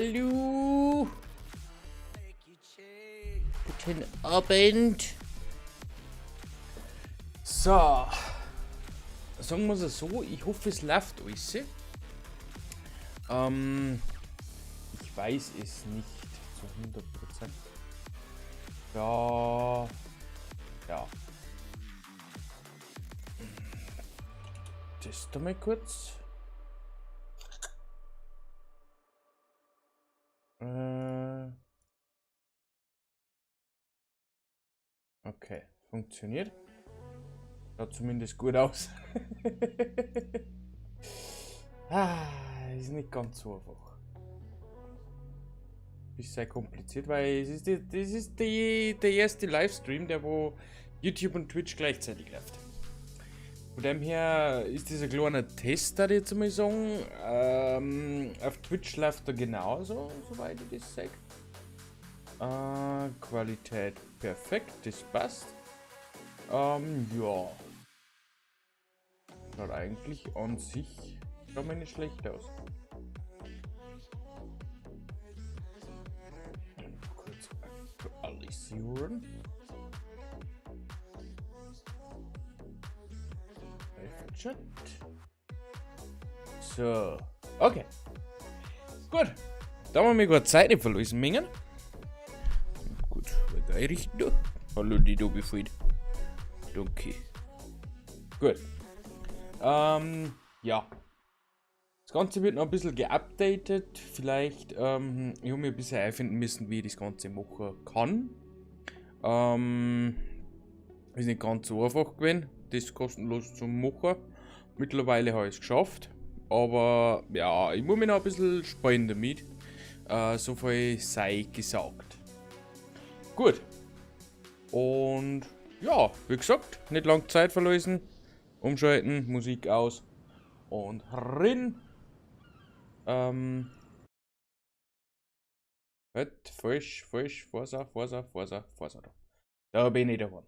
Hallo. Guten Abend. So. Sagen wir es so, ich hoffe es läuft alles. Ich weiß es nicht zu 100%. Ja. Testen mal kurz. Okay, funktioniert. Schaut zumindest gut aus. Ist nicht ganz so einfach. Ist sehr kompliziert, weil das ist der erste Livestream, der wo YouTube und Twitch gleichzeitig läuft. Von dem her ist das ein kleiner Test, da jetzt mal sagen. Auf Twitch läuft er genauso, soweit ich das sage. Qualität perfekt, das passt. Ja. Schaut eigentlich an sich schon mal nicht schlecht aus. Kurz aktualisieren. Chat. So. Okay. Gut. Da haben wir gerade Zeit nicht verloren, Mengen. Gut, weiter einrichten. Hallo, die Dobifried. Danke. Gut. Ja. Das Ganze wird noch ein bisschen geupdatet. Vielleicht, ich habe mir ein bisschen einfinden müssen, wie ich das Ganze machen kann. Ist nicht ganz so einfach gewesen, das kostenlos zu machen. Mittlerweile habe ich es geschafft. Aber ja, ich muss mich noch ein bisschen sparen damit. So viel sei gesagt. Gut. Und ja, wie gesagt, nicht lange Zeit verloren. Umschalten, Musik aus und rein. Halt, falsch, Forza. Da bin ich davon.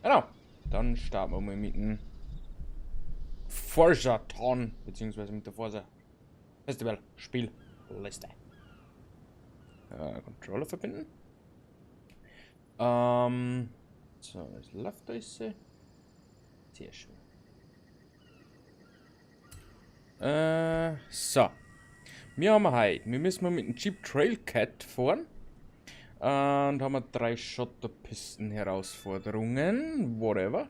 Genau, dann starten wir mal mit dem Forza-Ton, beziehungsweise mit der Forza Festival Spielliste. Controller verbinden. So, das läuft alles. Sehr schön. So. Wir haben heute, wir müssen mit dem Jeep Trailcat fahren. Und haben 3 Schotterpisten Herausforderungen. Whatever.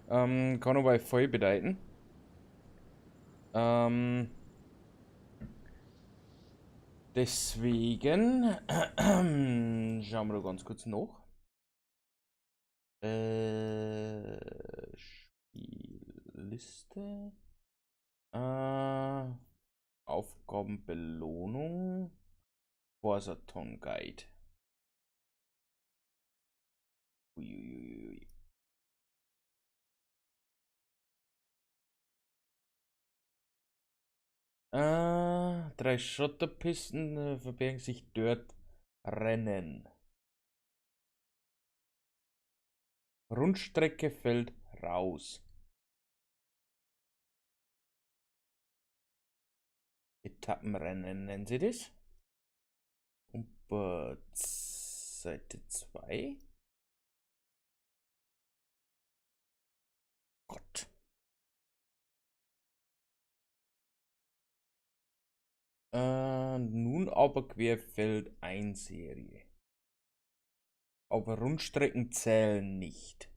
Kann aber voll bedeuten. Deswegen schauen wir da ganz kurz nach. Spielliste. Aufgabenbelohnung. Forsaton Guide. Uiuiui. 3 Schotterpisten verbergen sich dort Rennen. Rundstrecke fällt raus. Etappenrennen nennen sie das. Und Seite 2. Gott. Nun aber Querfeld 1 Serie. Aber Rundstrecken zählen nicht.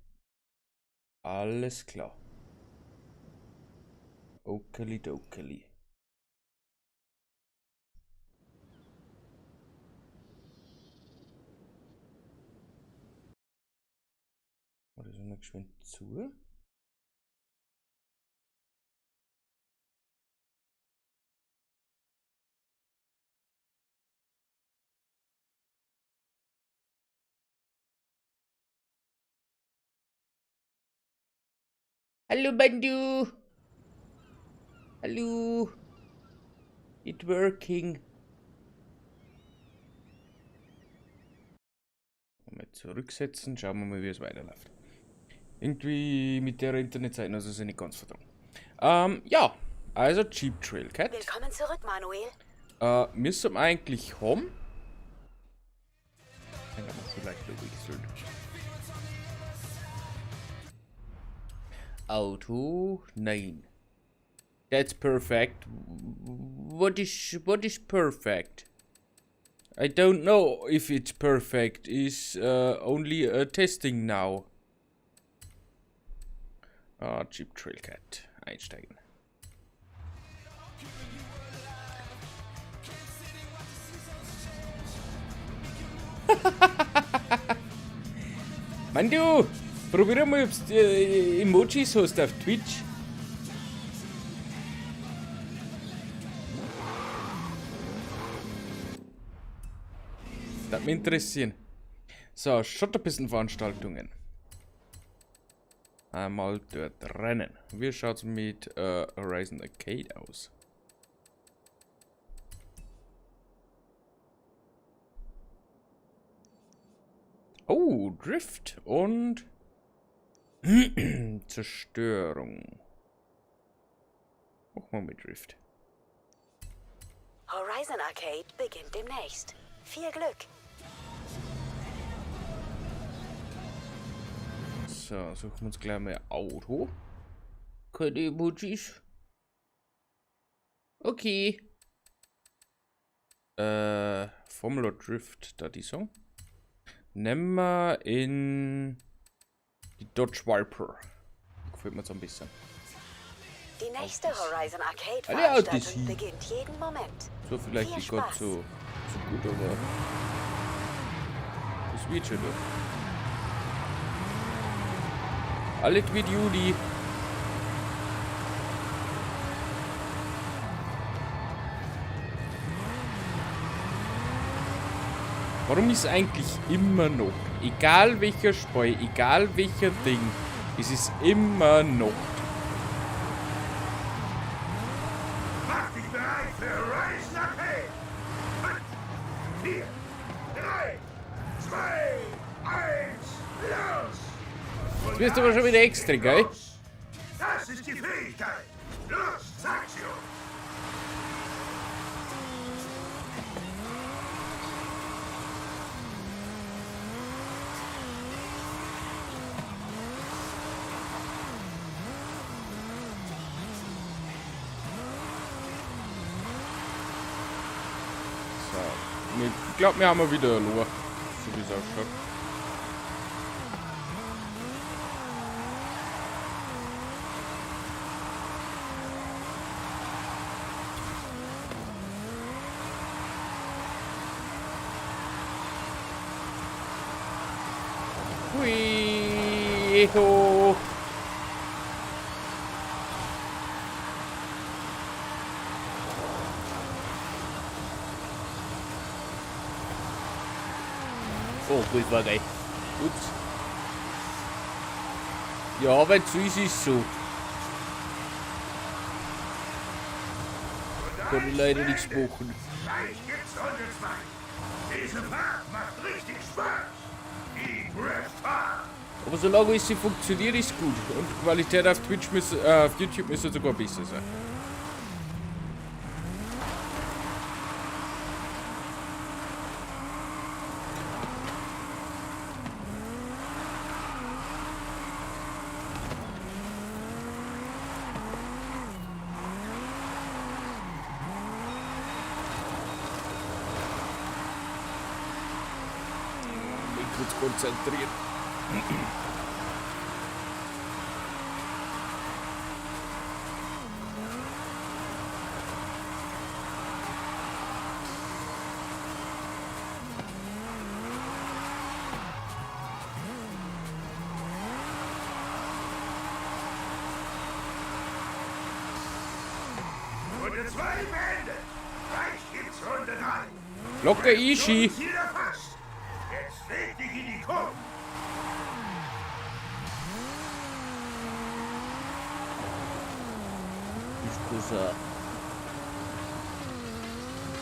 Alles klar. Okeli-dokeli. Oder sind wir geschwind zu? Hallo Bandu. Hallo. It working. Mal zurücksetzen, schauen wir mal, wie es weiterläuft. Irgendwie mit der Internetseite, also sind nicht ganz vertrauen. Ja, also Jeep Trailcat. Willkommen zurück, Manuel. Müssen wir eigentlich haben? Dann kann man vielleicht noch wechseln. Auto, nein. That's perfect. What is perfect? I don't know if it's perfect. Is only testing now. Jeep Trailcat. Einsteigen. Mann, du! Probier mal, ob du Emojis hast auf Twitch. Das würde mich interessieren. So, Schotterpistenveranstaltungen. Einmal dort rennen. Wie schaut es mit Horizon Arcade aus? Oh, Drift und Zerstörung. Machen wir mit Drift. Horizon Arcade beginnt demnächst. Viel Glück! So, suchen wir uns gleich mal ein Auto. Keine Emojis. Okay. Formula Drift, da die Song. Nehmen wir in die Dodge Viper. Gefällt mir so ein bisschen. Die nächste Horizon Arcade Alle Autos Veranstaltung hier. beginnt jeden Moment. So vielleicht Viel nicht ganz Spaß. so gut, aber das wird schon doch. Alles mit Juli. Warum ist eigentlich immer noch, egal welcher Spiel, egal welcher Ding, es ist immer noch. Mach dich bereit für Horizon Arcade! 5, 4, 3, 2, 1, los! Jetzt wirst du aber schon wieder extra, gell? Das ist die Fähigkeit! Los, Saxio! So. Ich glaube, wir haben wieder Lohr. So wie es ausschaut. Hui, ho. Oh, gut war geil. Ups. Ja, aber zu ist es so. Kann ich leider nichts machen. Gleich gibt's Runde 2. Diese Fahrt macht richtig Spaß. Die Drift-Fahrt. Aber solange es funktioniert, ist gut. Und die Qualität auf Twitch auf YouTube müsste sogar besser sein. Ich muss konzentrieren. Runde 2 beendet. Gleich gibt's Runde 3. Locker easy. Jeder fast. Jetzt leg dich in die Kurve.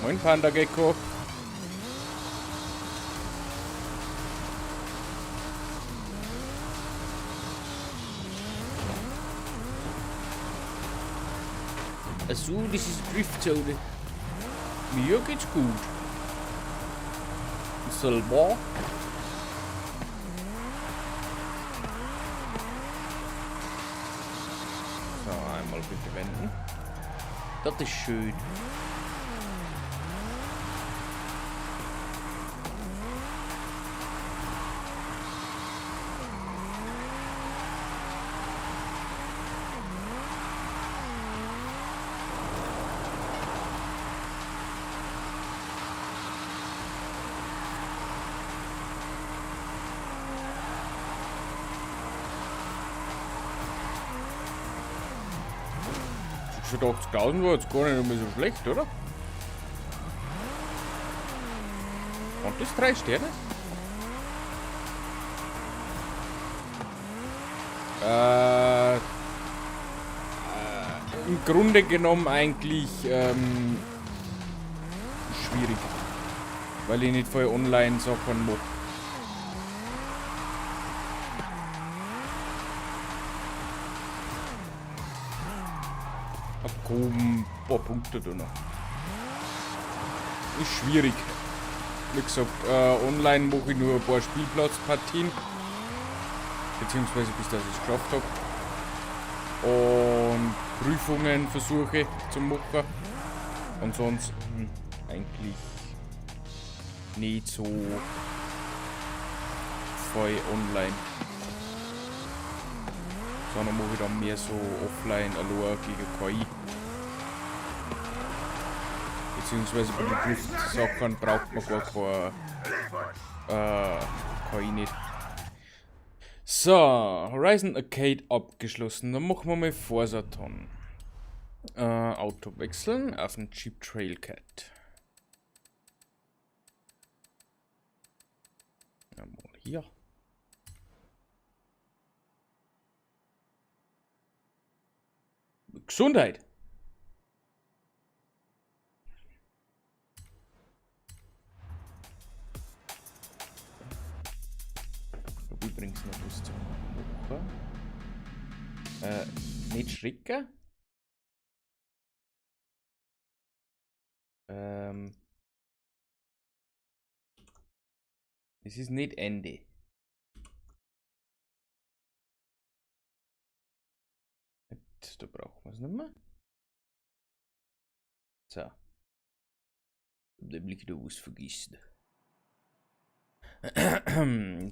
Moin Panda Gecko. Achso, das ist Driftzone. Mir geht's gut. Selber. So, einmal bitte wenden. Das ist schön. Für 80.000 war jetzt gar nicht mehr so schlecht, oder? Und das 3 Sterne? Im Grunde genommen eigentlich schwierig. Weil ich nicht voll online Sachen mache. Ein paar Punkte da noch. Ist schwierig. Wie gesagt, online mache ich nur ein paar Spielplatzpartien. Beziehungsweise bis dass ich es geschafft habe. Und Prüfungen versuche zu machen. Ansonsten eigentlich nicht so voll online. Sondern mache ich dann mehr so offline, allein gegen KI. Beziehungsweise bei den Prüfsachen braucht man gar keine KI nicht. So, Horizon Arcade abgeschlossen. Dann machen wir mal Forsaton. Auto wechseln auf den Jeep Trailcat. Mal hier. Gesundheit. Übrigens noch was zu machen. Nicht schrecken. Es ist nicht Ende. Da brauchen wir es nicht mehr. So. Nämlich da was vergessen.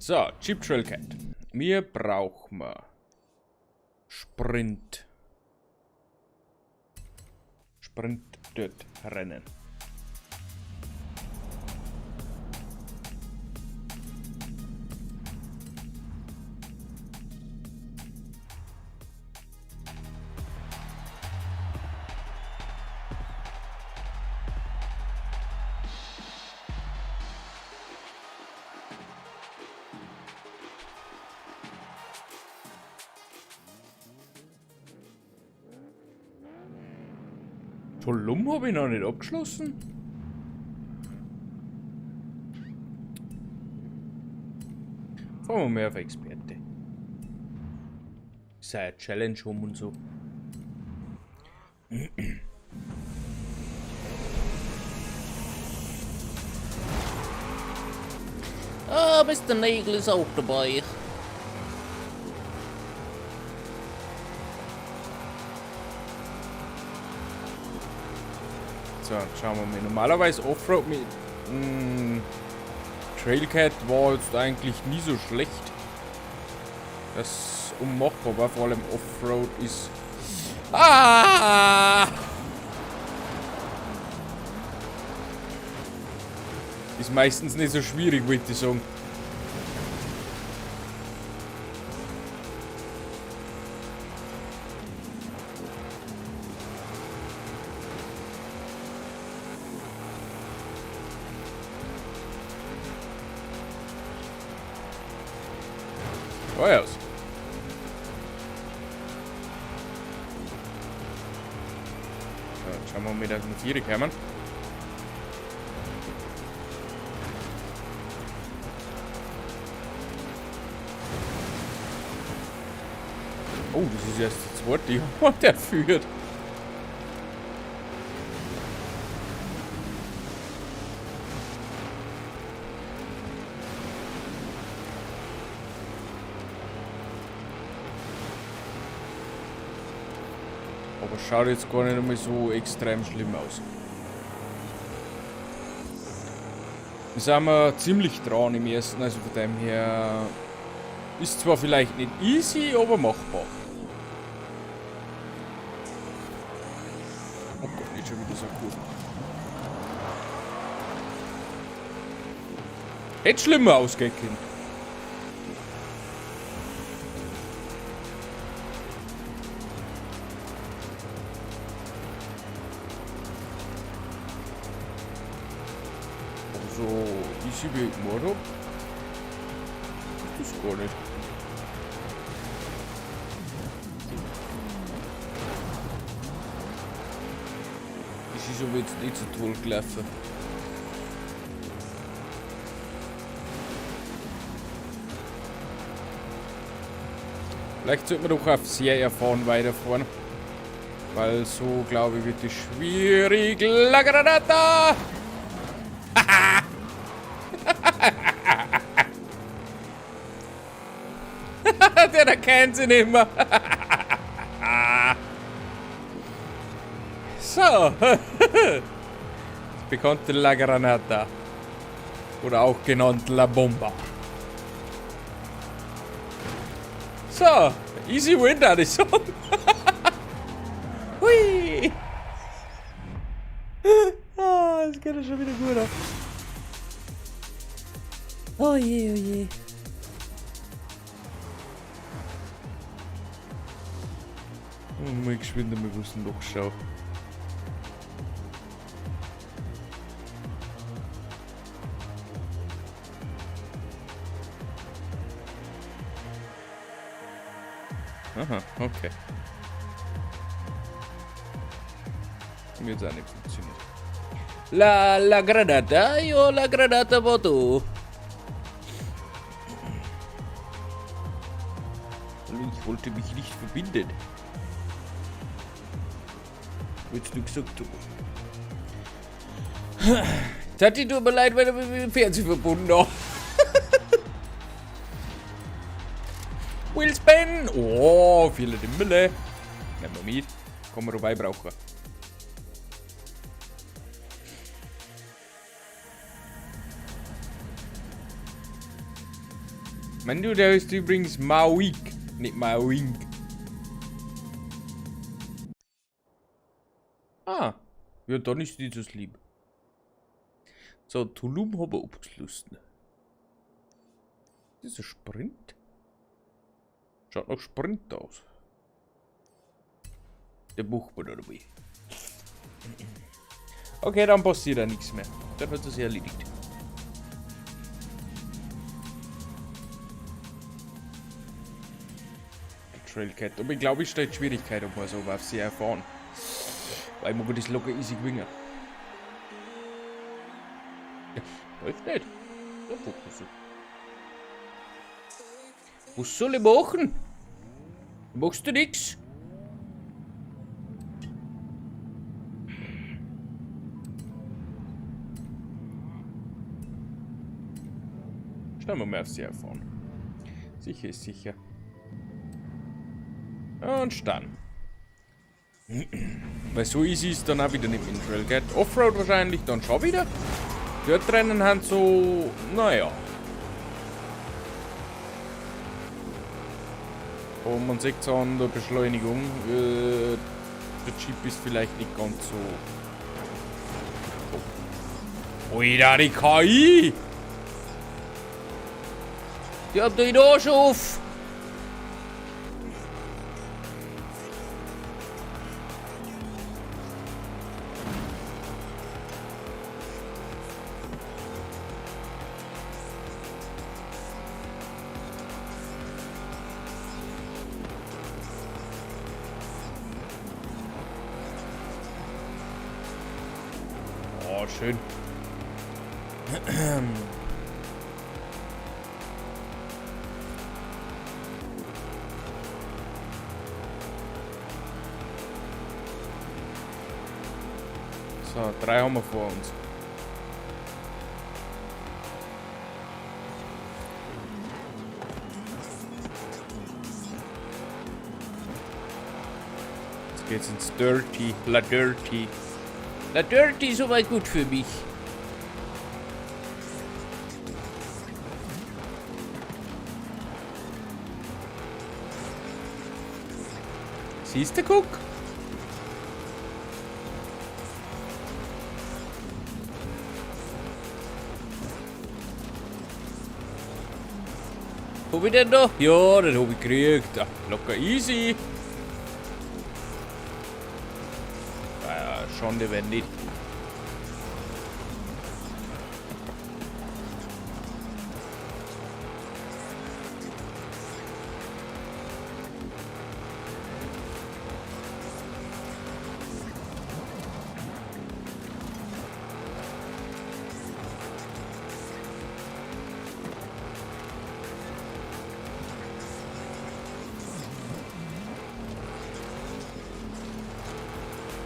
So, Jeep Trailcat. Wir brauchen Sprint. Sprint dort rennen. Tulum habe ich noch nicht abgeschlossen. Fahren wir mehr auf Experte. Sei eine Challenge um und so. Ah, Mr. Nägel ist auch dabei. So, schauen wir mal. Normalerweise Offroad mit Trailcat war jetzt eigentlich nie so schlecht. Das unmachbar war, vor allem Offroad ist. Ist meistens nicht so schwierig, würde ich sagen. Oh ja. So, jetzt schauen wir mal, dass wir mit 4 kommen. Oh, das ist erst das zweite Jahr, der führt. Aber schaut jetzt gar nicht einmal so extrem schlimm aus. Wir sind wir ziemlich dran im ersten, also von dem her ist zwar vielleicht nicht easy, aber machbar. Oh Gott, nicht schon wieder so gut. Hätte schlimmer ausgehen können. So easy wie ich gemacht habe. Das ist gar nicht. Das ist aber jetzt nicht so toll gelaufen. Vielleicht sollte man doch auf sehr erfahren weiterfahren. Weil so, glaube ich, wird es schwierig. La Granata! Der kennt sie nicht mehr. So. Das bekannte La Granata. Oder auch genannt La Bomba. So. Easy win, da ich sagen. Hui. Ah, das geht ja schon wieder gut ab. Oh je, oh je. Mal geschwind mal was noch schauen. Aha, okay. Mir hat auch nicht funktioniert. La Granata, io la Granata voto. Ich wollte mich nicht verbinden. Willst du gesagt haben? Tati, tut mir leid, weil du mich mit dem Fernsehen verbunden hast. Will Spin! Oh, viele Dimmele. Nehmen wir mit. Kann man dabei brauchen. Mein du, der ist übrigens Mawik, nicht Mawink. Ah, ja, dann ist dieses lieb. So, Tulum haben wir abgeschlossen. Das ist ein Sprint. Schaut nach Sprint aus. Der Buchmann da dabei. Okay, dann passiert ja nichts mehr. Dann wird das erledigt. Der Trailcat. Aber ich glaube, ich steht Schwierigkeit, ob man so auf sie erfahren. Weil man das locker easy gewinnen. Ja, läuft nicht. Ja, so. Was soll ich machen? Machst du nix? Schauen wir mal auf sie erfahren. Sicher ist sicher. Und dann. Weil so easy ist dann auch wieder nicht mit dem Trailcat. Offroad wahrscheinlich dann schon wieder. Dort rennen haben so, naja. Und man sieht es an der Beschleunigung, der Chip ist vielleicht nicht ganz so. Oh. Ui, da die KI! Die hat den Arsch auf! Oh, schön. So, 3 haben wir vor uns. Jetzt geht's ins Dirty. La Dirty. La Dirty ist soweit gut für mich. Siehst du, guck? Hab ich den da? Ja, den hab ich gekriegt. Ah, locker easy. Schande, wenn nicht.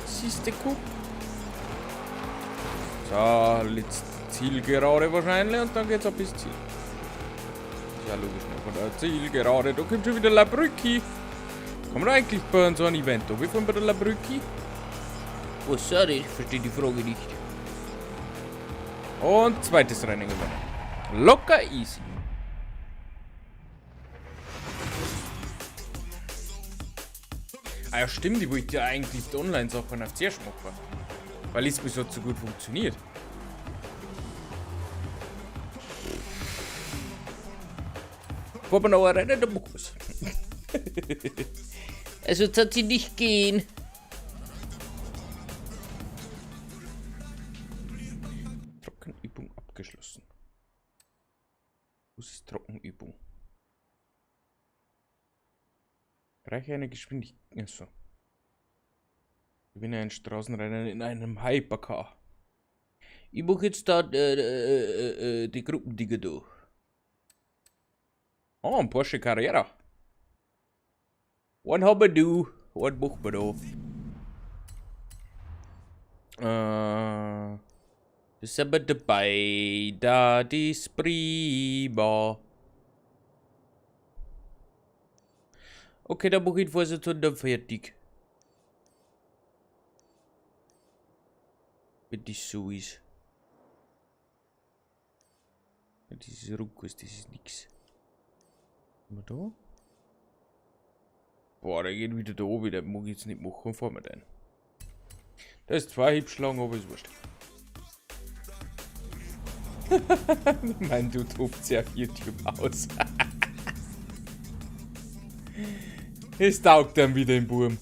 Siehste, guck. So, jetzt Zielgerade wahrscheinlich und dann geht's ab bis Ziel. Ist ja logisch, ne? Von der Zielgerade, da kommt schon wieder La Brücke. Kann man eigentlich bei so einem Event da? Wie von bei der La Brücke? Oh, sorry, ich verstehe die Frage nicht. Und zweites Rennen gewonnen. Locker easy. Ah ja, stimmt, ich wollte ja eigentlich die Online-Sachen auf zuerst machen. Weil es bis jetzt so gut funktioniert. Wollen wir noch ein Rennen, dann machen wir's. Also, jetzt hat sie nicht gehen. Trockenübung abgeschlossen. Was ist Trockenübung? Reiche eine Geschwindigkeit. Achso. Gewinne ein Straßenrennen in einem Hypercar. Ich mache jetzt da die Gruppendinge durch. Oh, ein Porsche Carrera. Was haben wir da? Was machen wir da? Das sind wir dabei. Da ist prima. Okay, dann mache ich den Vorsitzenden fertig. Wenn das so ist. Das ist Ruckus, das ist nix. Sind wir da? Boah, der geht wieder da oben, den mag ich jetzt nicht machen, fahren wir den. Da ist zwei Hübschlangen, aber ist wurscht. Mein Dude tobt sich auf YouTube aus. Es taugt dann wieder im Burm.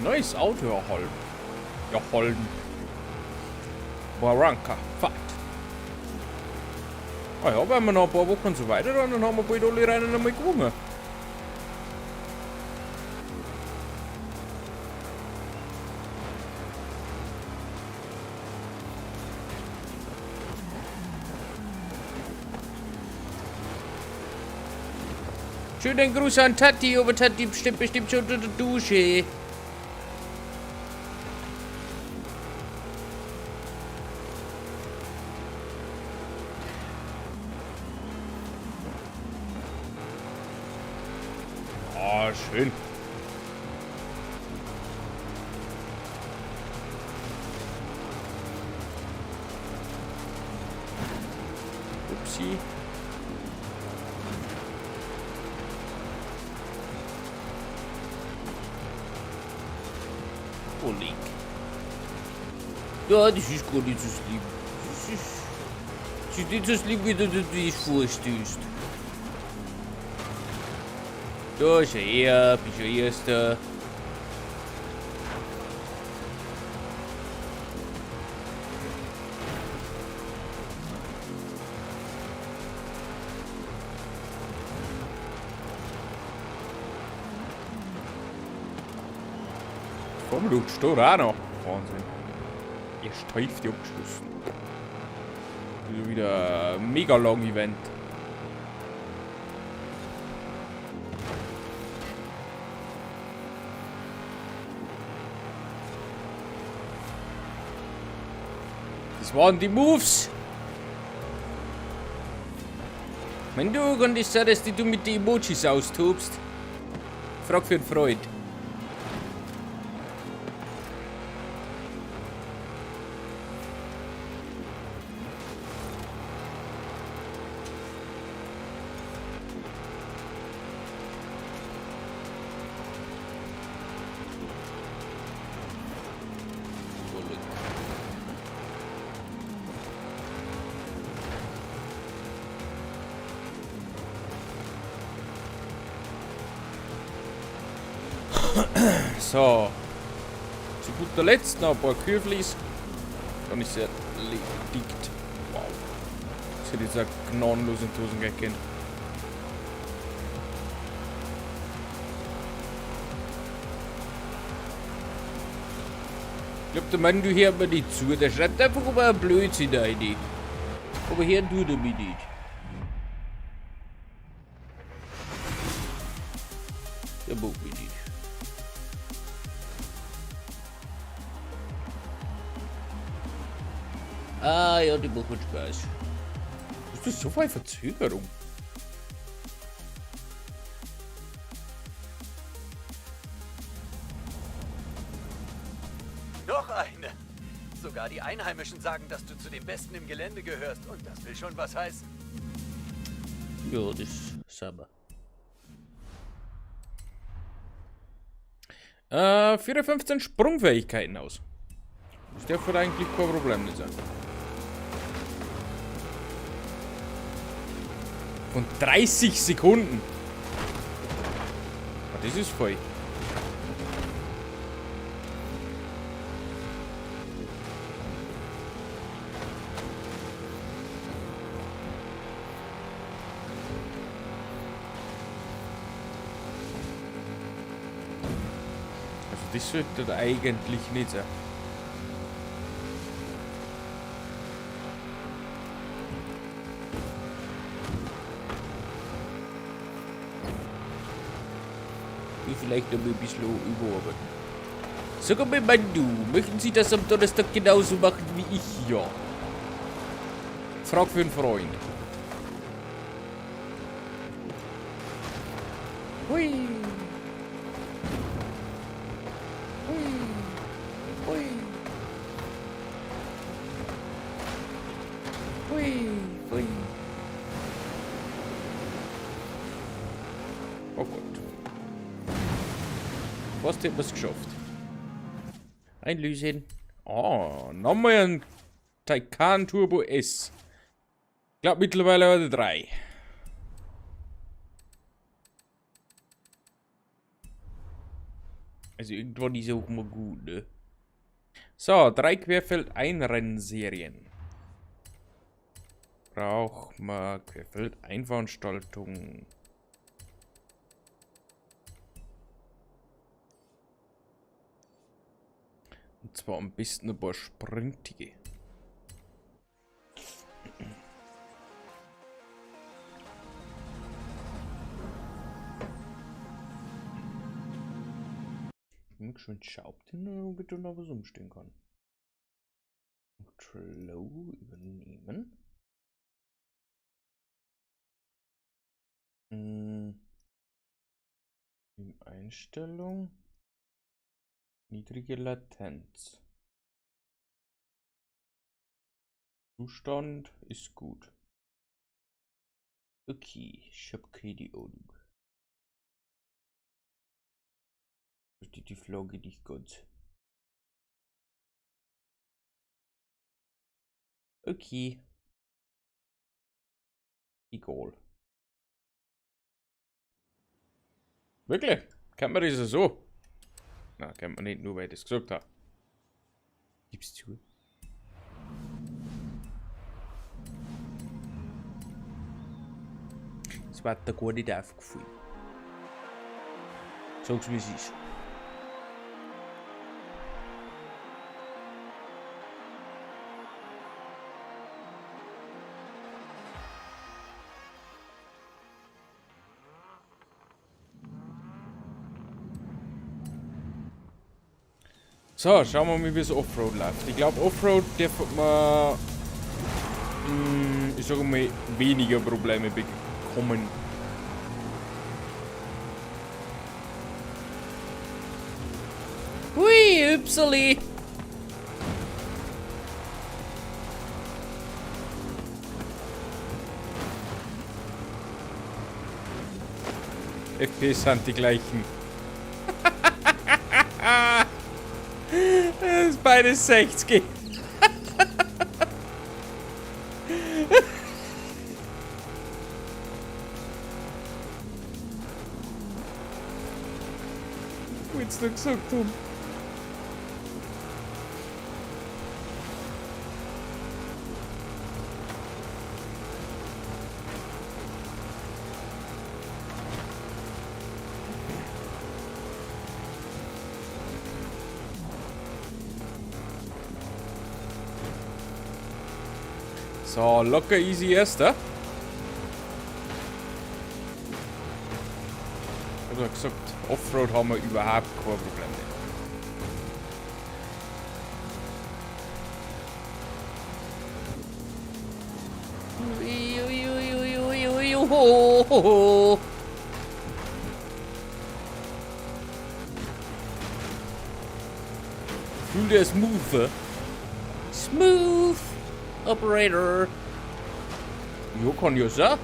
Neues Auto erhalten. Erhalten. Barranca, Fahrt. Ah ja, wenn wir noch ein paar Wochen so weiter, dann haben wir bald alle Rennen einmal gewonnen. Schönen Gruß an Tati, aber Tati bestimmt schon unter der Dusche. Ah, schön. Upsi. Oleg. Ja, das ist gar nicht so schlimm. Das ist nicht so schlimm, wie du dir das vorstellst. Da ist er, bist du Erster. Komm, du, steh auch noch. Wahnsinn. Erst die Hälfte abgeschlossen. Also wieder ein mega lang Event. Das waren die Moves. Wenn du konntest sagen, dass du mit den Emojis austobst, frag für einen Freund. So. Zu guter Letzt noch ein paar Kühlflies. Dann ist er erledigt. Wow. Das hätte jetzt auch gnadenlos in die Hosen gehen. Ich glaube, der Mann, du hörst mir nicht zu. Der schreibt einfach über einen Blödsinn rein. Aber hier tut er mich nicht. Der mag mich nicht. Ah ja, die machen Spaß. Ist das so viel Verzögerung? Noch eine. Sogar die Einheimischen sagen, dass du zu den Besten im Gelände gehörst. Und das will schon was heißen. Ja, das sagen wir. 415 Sprungfähigkeiten aus. Das dürfte eigentlich kein Problem nicht sein. Von 30 Sekunden. Ah, das ist voll. Also das sollte eigentlich nicht sein. Vielleicht noch ein bisschen überarbeiten. Sag mal, Mann, du, möchten Sie das am Donnerstag genauso machen wie ich hier? Frag für einen Freund. Hui. Hui. Hui. Hui. Hui. Oh Gott. Fast hätten wir es geschafft. Einlösen. Oh, nochmal ein Taycan Turbo S. Ich glaube mittlerweile haben wir 3. Also irgendwann ist auch mal gut, ne? So, 3 Querfeld-Einrennserien. Braucht man Querfeld-Einveranstaltung. Und zwar am besten ein paar sprintige. Ich muss schon schauen, damit da noch was umstehen kann. Control übernehmen. In Einstellung. Niedrige Latenz. Zustand ist gut. Okay, ich hab keine Ahnung. Versteht die Flagge nicht ganz. Okay. Egal. Wirklich? Kann man das so? Na, kann man nicht, nur weil ich das gesagt habe. Gib's zu. Das war da gar nicht aufgefallen. Sag's wie es ist. So, schauen wir mal, wie es Offroad läuft. Ich glaube, Offroad dürfte man, ich sage mal, weniger Probleme bekommen. Hui, Upsali! FPS sind die gleichen. Das ist beides 60. Willst du gesagt haben? So, locker easy erster. Oder gesagt, Offroad haben wir überhaupt kein Problem mehr. Fühl der Smooth. Smooth Operator. Ja, kann ja sein.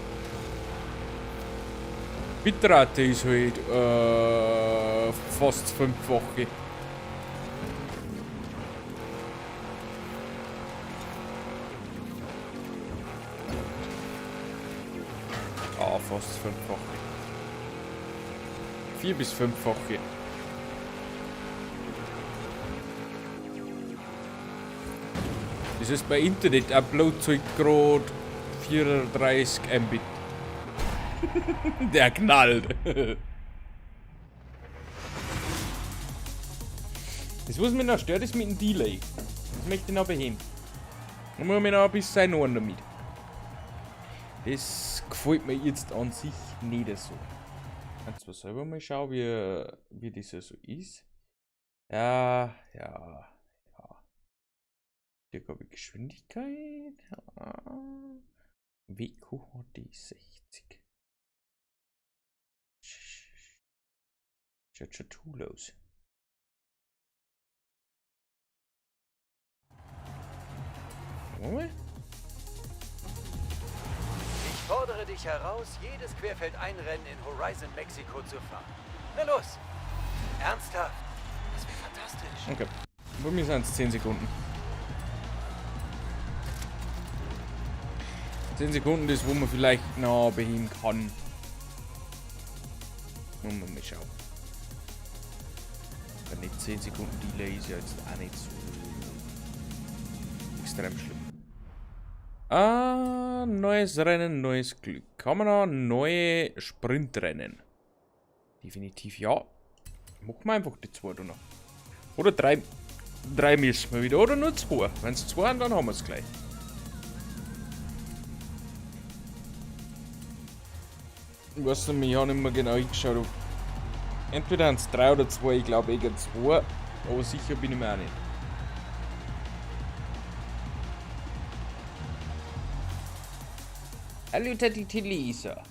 Bitrate ist halt fast 5-fache. Ah, fast 5-fache. 4- bis 5-fache. Das ist bei Internet Upload zeigt gerade 34 Mbit. Der knallt. Das, was mich noch stört, ist mit dem Delay. Das möchte ich noch beheben. Da muss ich noch ein bisschen sein Ohren damit. Das gefällt mir jetzt an sich nicht so. Kannst du selber mal schauen, wie das so ist. Ja. Hier habe ich Geschwindigkeit. WQHD 60. Schaut schon toll aus. Ich fordere dich heraus, jedes Querfeldeinrennen in Horizon Mexiko zu fahren. Na los! Ernsthaft? Das wäre fantastisch. Okay. Bei mir sind es 10 Sekunden. 10 Sekunden ist, wo man vielleicht noch beheben kann. Wollen wir mal schauen. Aber nicht 10 Sekunden Delay ist ja jetzt auch nicht so extrem schlimm. Neues Rennen, neues Glück. Kann man noch neue Sprintrennen? Definitiv ja. Machen wir einfach die 2 da noch. Oder 3. 3 müssen wir wieder. Oder nur 2. Wenn es 2 sind, dann haben wir es gleich. Ich weiß nicht, ich habe nicht mehr genau hingeschaut. Entweder haben es 3 oder 2, ich glaube eher 2, aber sicher bin ich mir auch nicht. Hallo Tati Lisa.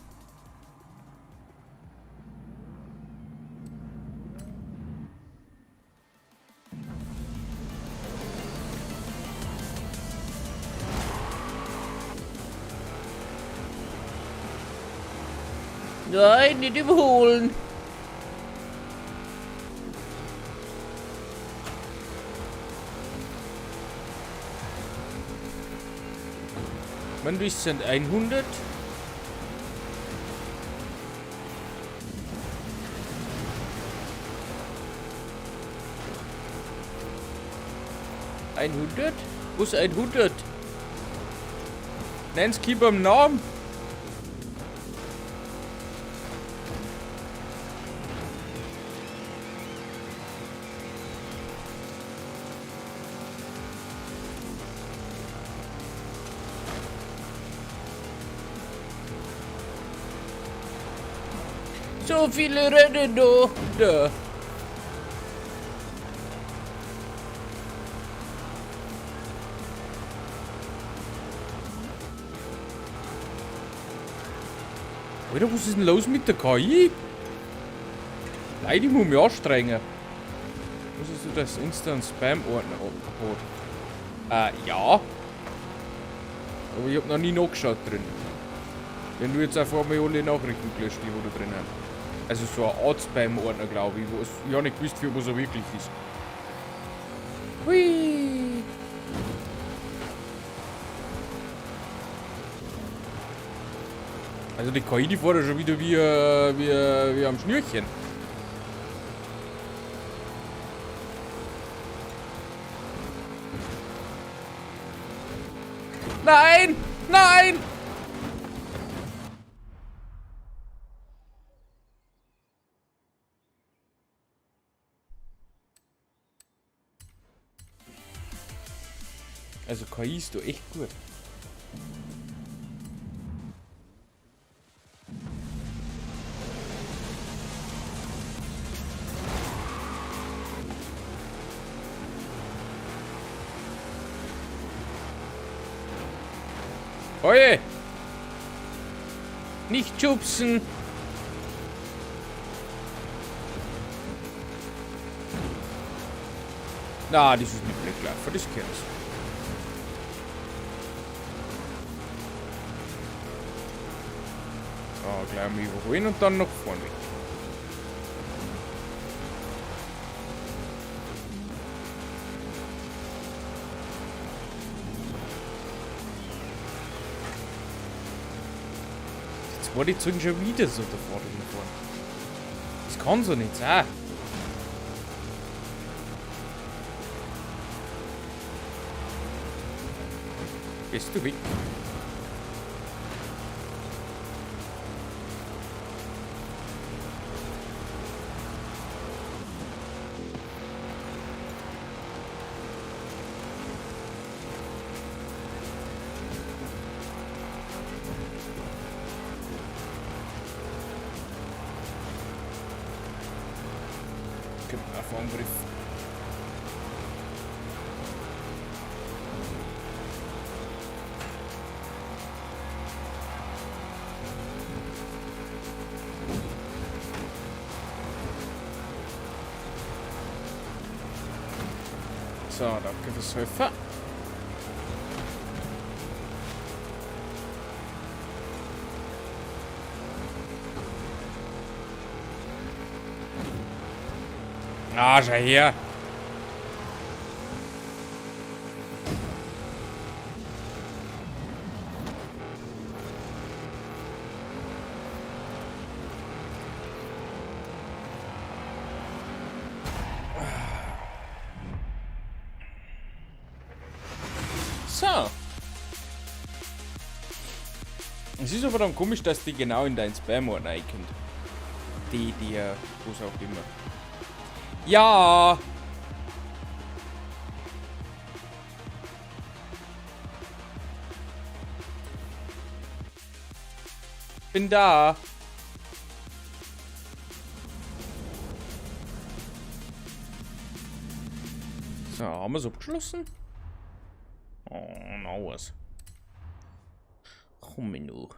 Nein, nicht überholen. Wann bist du denn 100? Wo ist 100? Nenn's Keep am Namen. So viele Rennen da. Alter, was ist denn los mit der KI? Leute, ich muss mich anstrengen. Was ist das? Instant Spam-Ordner kaputt. Ja. Aber ich hab noch nie nachgeschaut drin. Wenn du jetzt einfach mal alle Nachrichten gelöscht, die da drin haben. Also so eine Art Spam-Ordner, glaube ich, wo es ja nicht gewusst, für was er wirklich ist. Hui. Also die KI, die fährt ja schon wieder wie am Schnürchen. Nein! Nein! Also KI ist doch echt gut. Oje! Nicht schubsen! Na, das ist nicht weggelaufen, das kennst du. So, gleich mal überholen und dann nach vorne weg. Jetzt war die Züge schon wieder so da vorne. Das kann so nicht sein. Gehst du weg? Auf Angriff. So, danke fürs Helfen. Ah, schau her. So. Es ist aber dann komisch, dass die genau in dein Spam-Ordner reinkommt. Die, was auch immer. Ja. Bin da. So, haben wir es abgeschlossen? Oh, no was. Komm nur.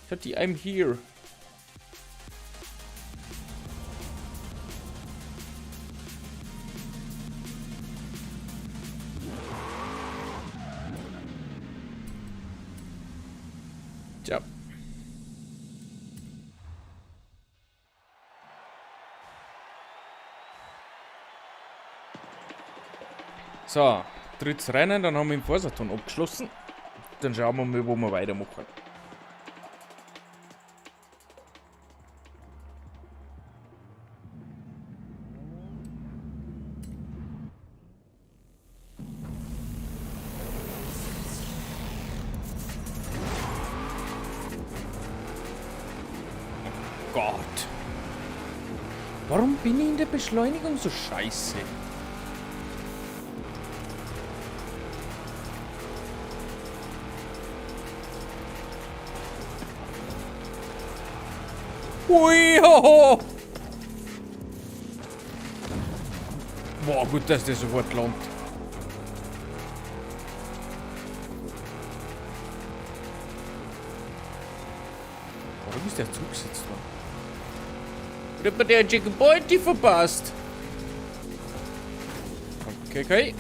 Fatty, I'm here. Tja. So, drittes Rennen, dann haben wir den Vorsaturn abgeschlossen. Dann schauen wir mal, wo wir weitermachen. Gott. Warum bin ich in der Beschleunigung so scheiße? Ui, hoho. Boah, gut, dass der sofort landet. Warum ist der zugesetzt worden? Oder hat man der Checkpoint verpasst? Okay.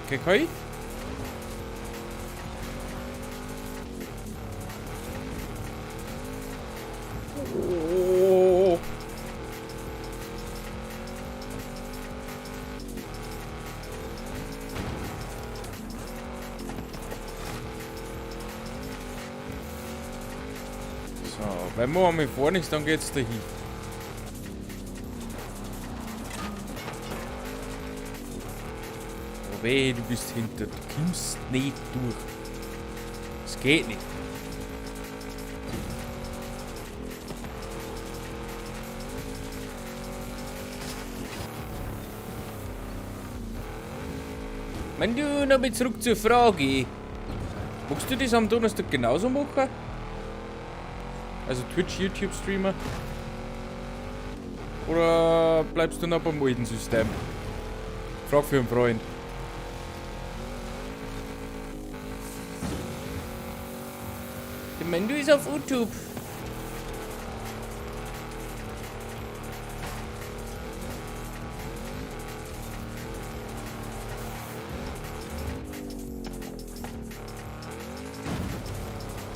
Okay. Oh. So, wenn man einmal vorne ist, dann geht's dahin. Oh weh, du bist hinter, du kommst nicht durch. Es geht nicht. Wenn du noch mal zurück zur Frage. Magst du das am Donnerstag genauso machen? Also Twitch, YouTube-Streamer? Oder bleibst du noch beim alten System? Frag für einen Freund. Der Mendo ist auf YouTube.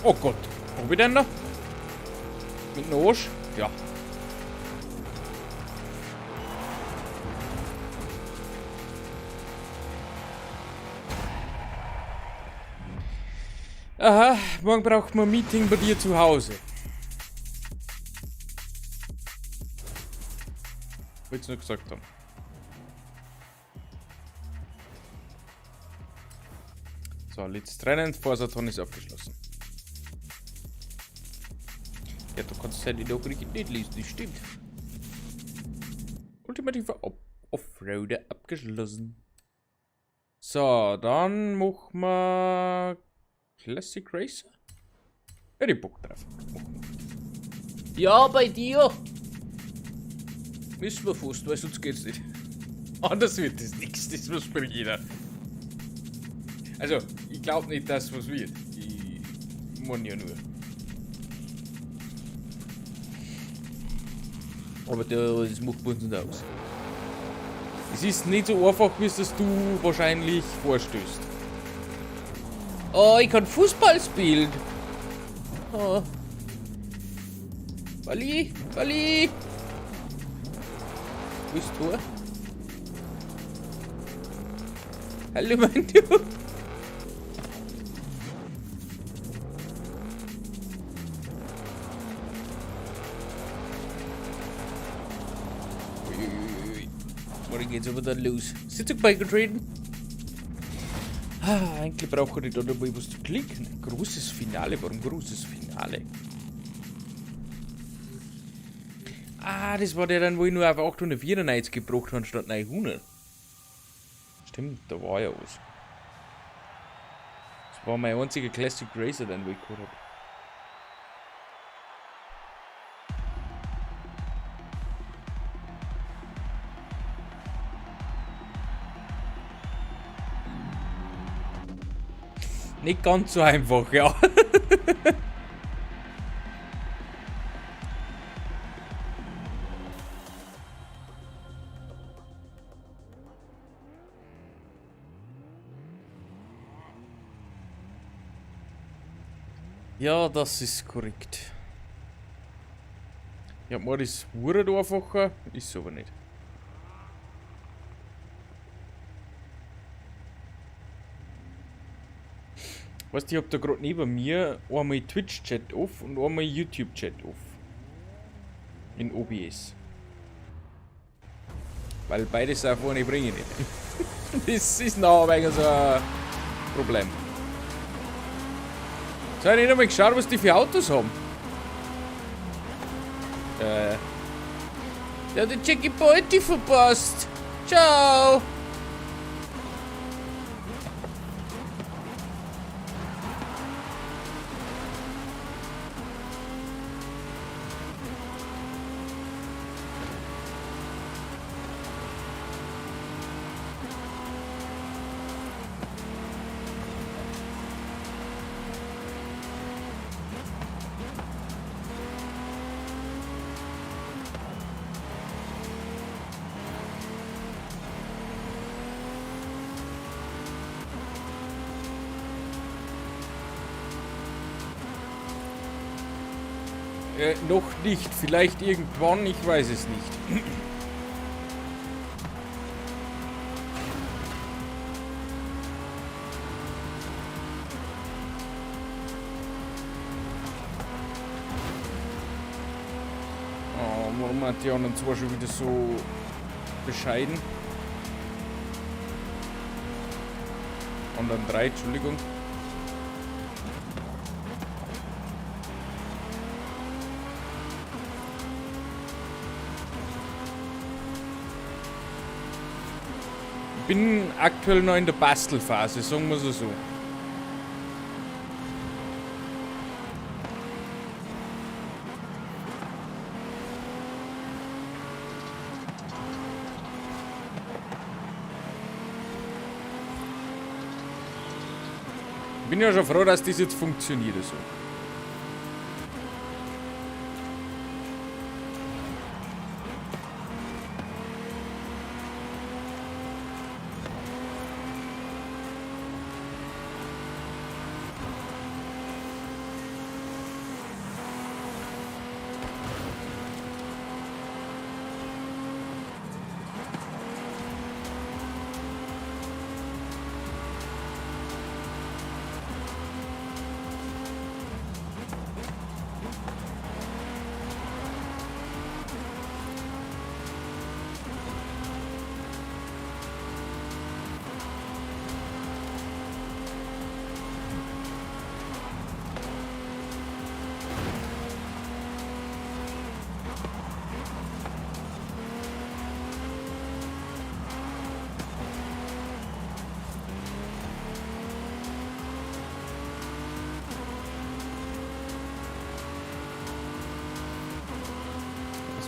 Oh Gott, hab ich denn noch? Mit dem Arsch? Ja. Aha, morgen braucht man ein Meeting bei dir zu Hause. Wollt's nur gesagt haben. So, Let's trennen, Vorsaton ist abgeschlossen. Ja, du kannst ja die Doppelkit nicht lesen, das stimmt. Ultimative Offroader abgeschlossen. So, dann machen wir Classic Racer. Ja, die Bock drauf. Ja, bei dir. Müssen wir fast, weil sonst geht's nicht. Anders wird das nichts, das verspricht jeder. Also, ich glaube nicht, dass was wird. Ich meine ja nur. Aber das macht bei uns nicht aus. Es ist nicht so einfach, wie es das du wahrscheinlich vorstößt. Oh, ich kann Fußball spielen. Oh. Wally. Wo ist das Tor? Hallo, mein Du. Morgen geht's aber dann los. Sitzung beigetreten. Eigentlich brauche ich da dabei was zu klicken. Großes Finale. Warum großes Finale? Das war der dann, wo ich nur auf 894 gebraucht habe, statt 900. Stimmt, da war ja was. Das war mein einziger Classic Racer, den ich geholt habe. Nicht ganz so einfach, ja. Ja, das ist korrekt. Ja, mal das wurde einfacher, ist aber nicht. Weißt du, ich hab da gerade neben mir einmal Twitch-Chat auf und einmal YouTube-Chat auf. In OBS. Weil beides auf eine bringe ich nicht. Das ist noch ein wenig so ein Problem. So, ich hab nicht einmal geschaut, was die für Autos haben. Der hat den Checkpoint verpasst. Ciao. Noch nicht. Vielleicht irgendwann, ich weiß es nicht. Oh, warum hat die anderen zwei schon wieder so bescheiden? Anderen drei, Entschuldigung. Ich bin aktuell noch in der Bastelphase, sagen wir es so. Ich bin ja schon froh, dass das jetzt funktioniert so.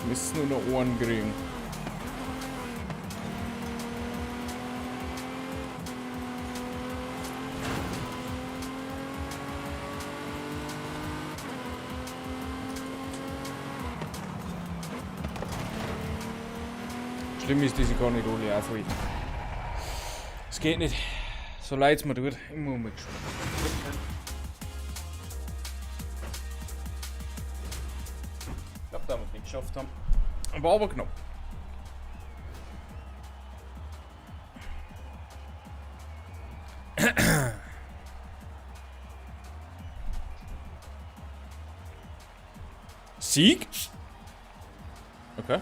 Müssen nur noch Ohren kriegen. Schlimm ist, dass ich gar nicht alle aufhalte. Es geht nicht. So leid es mir tut. Immer mal gespannt. Ich glaube, da wir es nicht geschafft haben. War aber knapp. Sieg? Okay.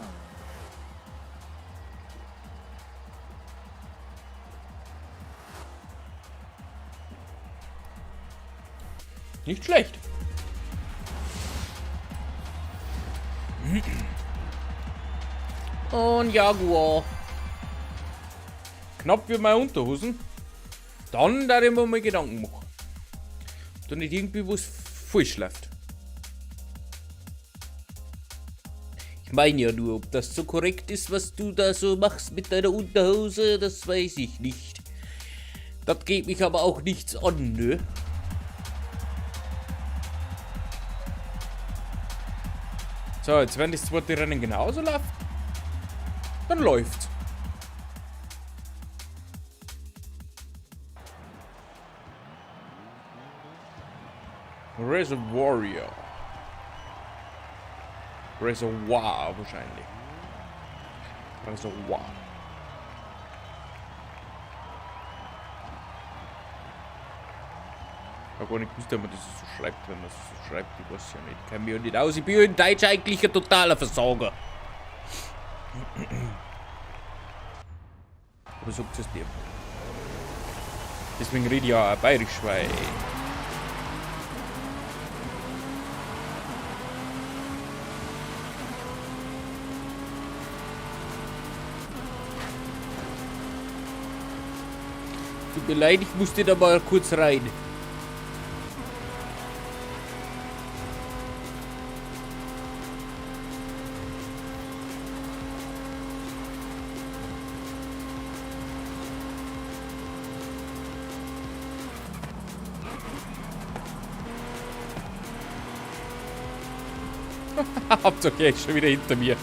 Nicht schlecht. Und Jaguar. Knapp wie meine Unterhosen. Dann da ich mir mal Gedanken machen. Ob da nicht irgendwie was falsch läuft. Ich meine ja nur, ob das so korrekt ist, was du da so machst mit deiner Unterhose, das weiß ich nicht. Das geht mich aber auch nichts an, ne? So, jetzt wenn das zweite Rennen genauso läuft, dann läuft's. Reservoir. Reservoir wahrscheinlich. Reservoir. Ich habe gar nicht gewusst, dass man das so schreibt, wenn man es so schreibt. Ich weiß ja nicht. Ich kenne mich ja nicht aus. Ich bin ja in Deutsch eigentlich ein totaler Versager. Aber sagt es dir. Deswegen rede ich ja auch bayerisch, weil. Tut mir leid, ich musste da mal kurz rein. Hauptsache, er ist schon wieder hinter mir.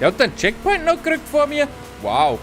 Der hat einen Checkpoint noch gekriegt vor mir. Wow.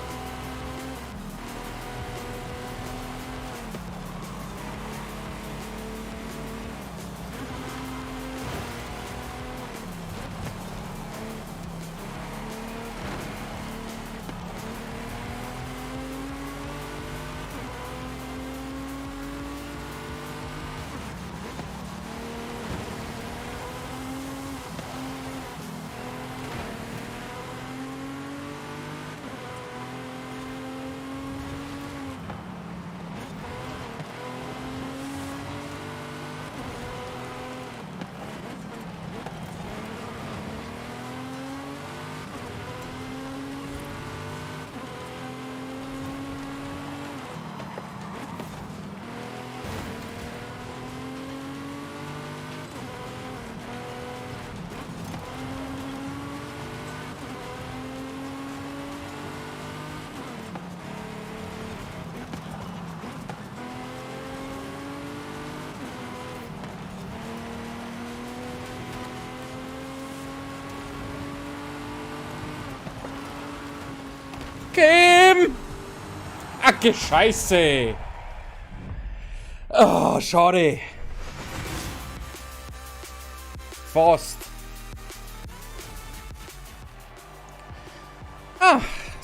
Kim! Ach, Scheiße! Oh, schade. Fast. Ah,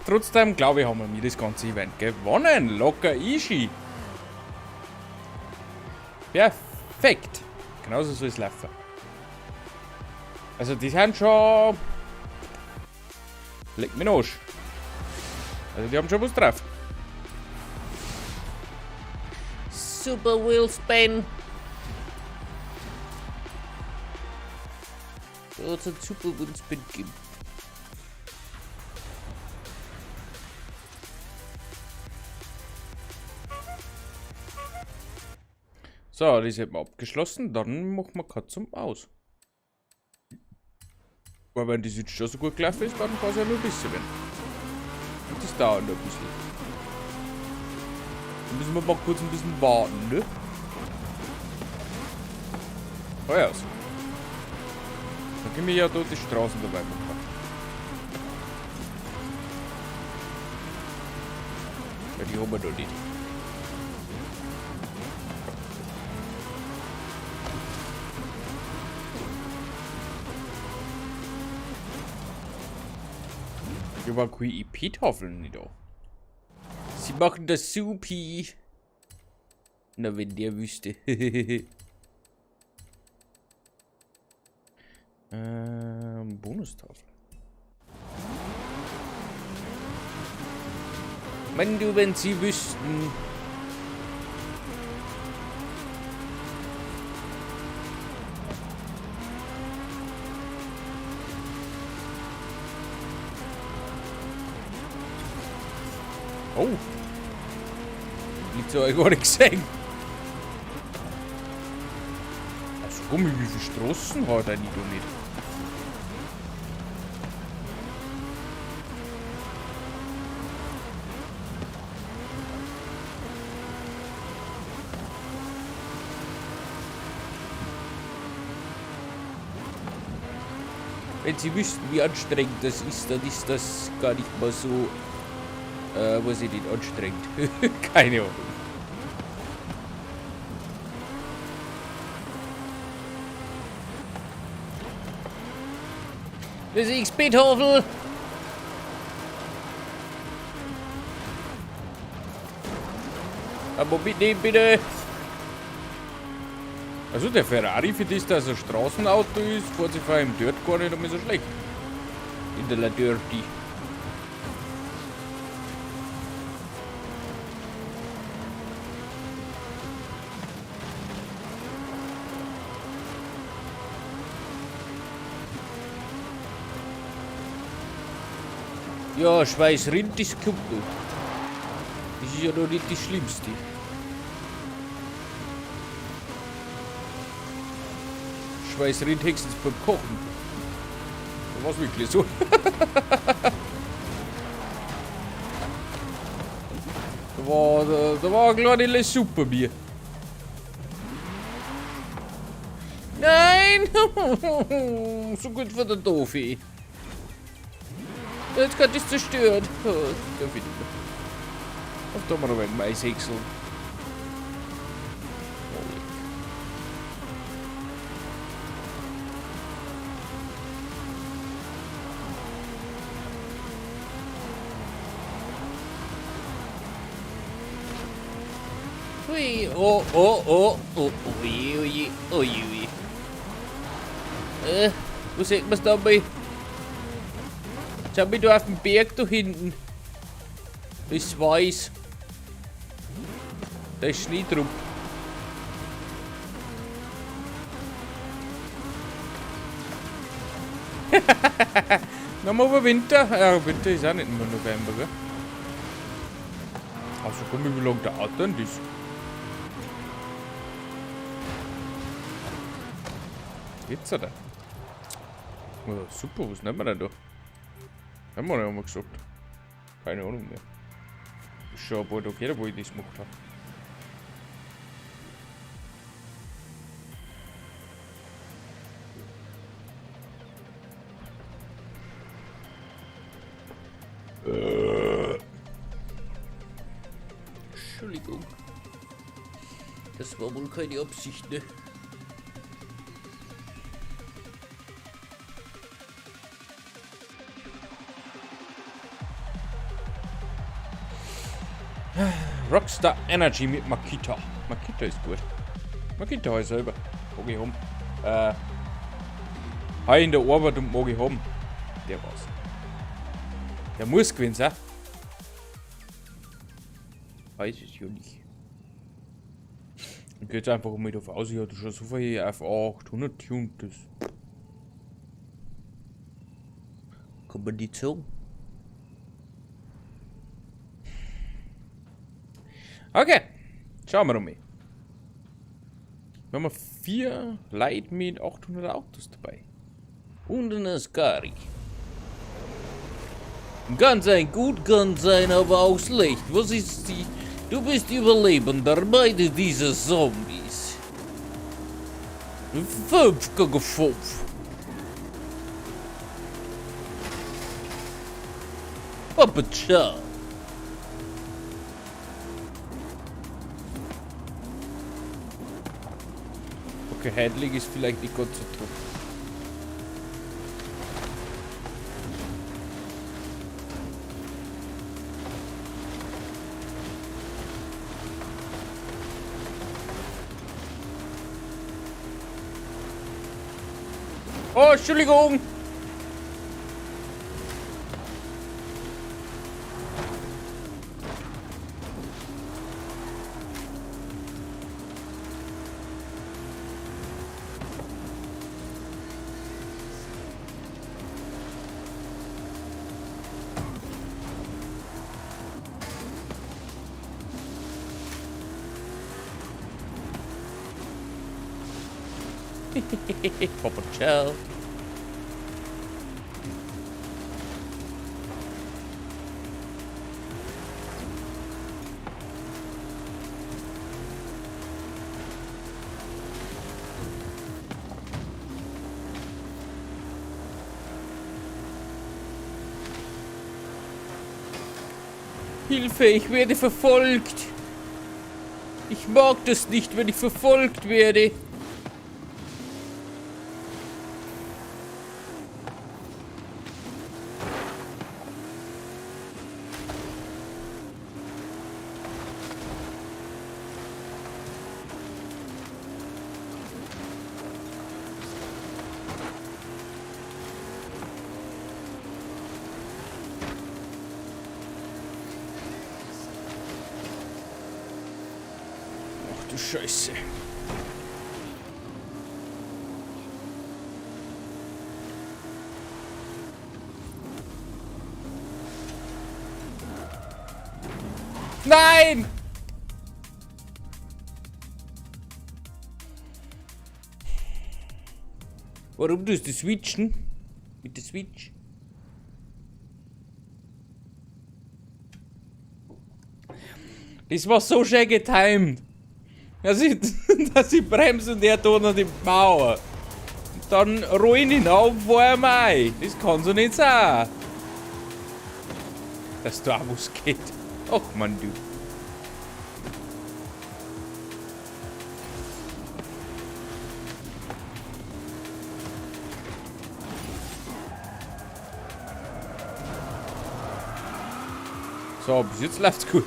trotzdem glaube ich, haben wir das ganze Event gewonnen. Locker easy. Perfekt. Genauso soll es laufen. Also, die sind schon. Leck mich los. Also, die haben schon was drauf. Super Wheelspin. Da hat es einen Super Wheelspin gegeben. So, das haben wir abgeschlossen. Dann machen wir Cut zum Aus. Aber wenn das jetzt schon so gut gelaufen ist, dann kann es ja nur ein bisschen werden. Und das dauert noch ein bisschen. Dann müssen wir mal kurz ein bisschen warten, ne? Oh ja. Dann können wir ja dort die Straßen dabei machen. Ja, die haben wir doch nicht. Hier war keine IP-Tafeln nicht da. Sie machen das supi. Na, wenn der wüsste. Bonustafel. Wenn sie wüssten. Oh. Liegt so gar nicht gesehen. Also komm, wie viele Straßen hat er nicht und nicht? Wenn Sie wüssten, wie anstrengend das ist, dann ist das gar nicht mal so, weiß ich nicht, anstrengend. Keine Ahnung. Das ist XP-Tafel. Aber mitnehmen bitte. Also der Ferrari, für das ein Straßenauto ist, fährt sich vor allem dort gar nicht einmal so schlecht. In der La Dirty. Ja, Schweißrind ist kaputt. Das ist ja noch nicht das Schlimmste. Schweißrind höchstens beim Kochen. Da war's wirklich so. da war ein kleines Superbier. Nein! So gut für den Tofi. Jetzt wird es zerstört. Oh, da wieder. Ach, da haben wir noch ein Mais häckseln. Ui, oh, oh, oh, oh, ui, ui, ui, ui. Wo sieht man's dabei? Schau mal da auf dem Berg da hinten. Das ist weiß. Da ist Schnee drauf. Nochmal über Winter. Ja, Winter ist auch nicht immer November, gell? Also komm, wie lange dauert denn das? Geht's oder? Oh, super, was nehmen wir denn da? Haben wir nicht einmal gesagt. Keine Ahnung mehr. Ist schon ein paar Tage her, wo ich das gemacht habe. Entschuldigung. Das war wohl keine Absicht, ne? Rockstar Energy mit Makita. Makita ist gut. Makita habe ich selber. Mag ich haben. Habe ich in der Arbeit und mag ich haben. Der war's. Der muss gewinnen sein. Weiß es ja nicht. Dann geht's einfach mit auf aus. Ich hatte schon so viel auf 800 tuned das. Kann man die sagen? Okay, schauen wir mal. Wir haben 4 Leute mit 800 Autos dabei. Und ein Ascari. Kann sein gut, kann sein, aber auch schlecht. Was ist die... Du bist Überlebender beide dieser Zombies. 5 gegen 5. Papa ciao. Okay, Heidlig ist vielleicht nicht ganz so drauf. Oh, Entschuldigung! Papa ciao. Hilfe, ich werde verfolgt. Ich mag das nicht, wenn ich verfolgt werde. Ach du Scheiße. Nein! Warum tust du switchen? Mit der Switch? Das war so schön getimed. Dass ich bremse und er da noch die Mauer. Und dann roll ich ihn auf vor ihm ein. Das kann so nicht sein. dass da was geht. Ach man, du. So, bis jetzt läuft's gut.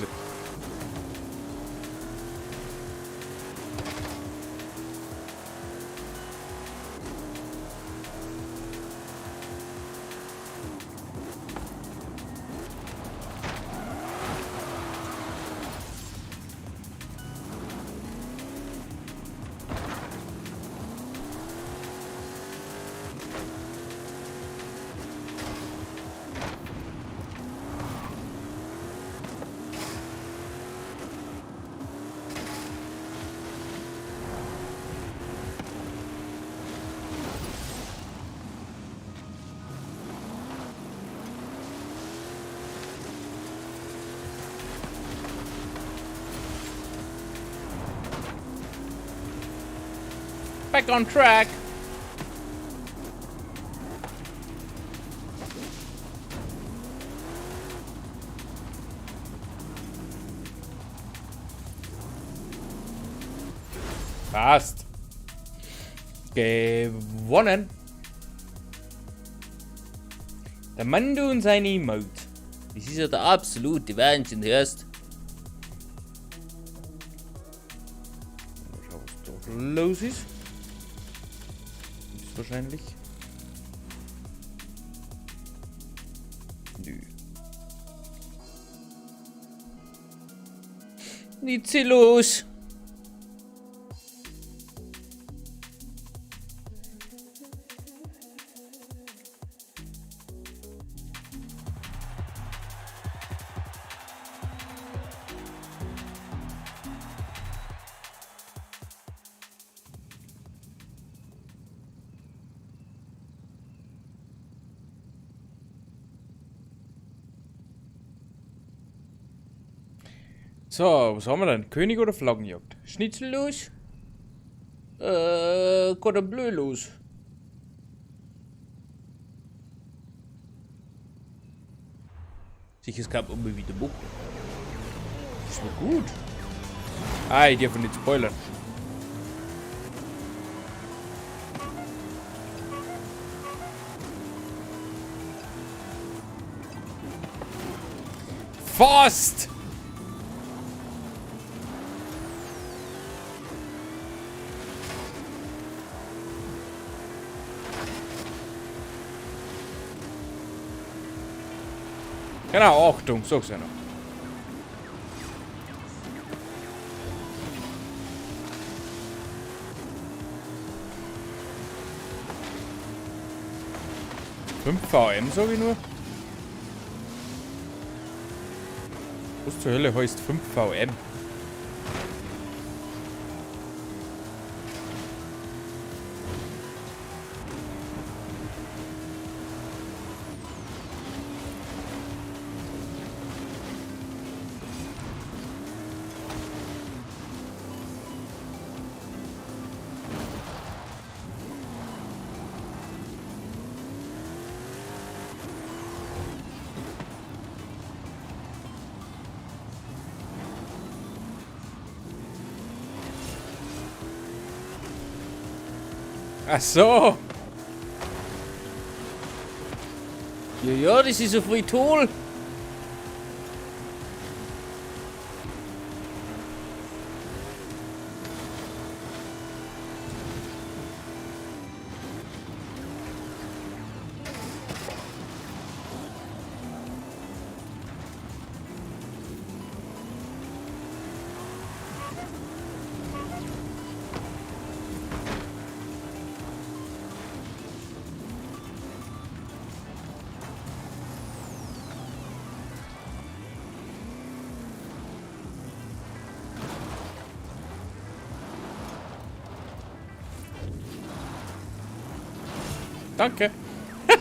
Back on track. Passt. Gewonnen. Der Mando und seine Emote. Das ist ja der absolute Wahnsinn, hörst. Mal schauen, was da los ist. Ist wahrscheinlich. Nö. Nichts hier los. So, was haben wir denn? König oder Flaggenjagd? Schnitzel los? Cordon Bleu los. Sicher, es kann man mal wieder machen. Das war gut. Ah, ich darf nicht spoilern. Fast! Genau, Achtung, sag's ja noch. Fünf VM, sag ich nur. Was zur Hölle heißt 5 VM? Ach so. Ja, das ist ein Fritol. Danke. 5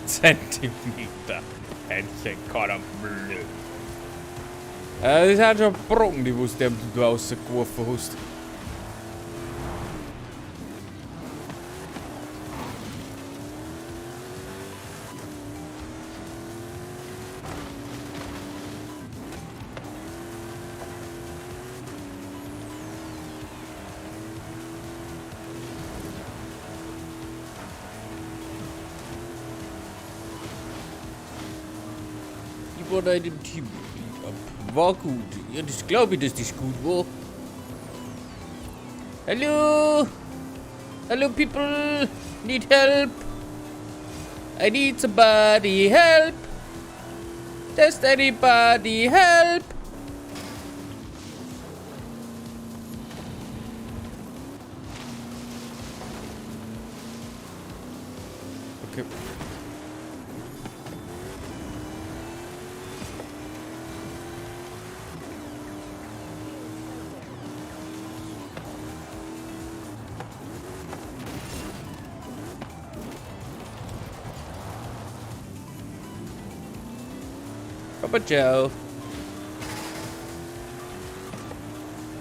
Zentimeter. Händchen, Cordon Bleu. Das sind schon Brocken, die du rausgeworfen hast. war da in dem Team. War gut. Ja, das glaube ich, dass das gut war. Hallo? Hallo, people? Need help? I need somebody help. Does anybody help? Okay. Papa Joe.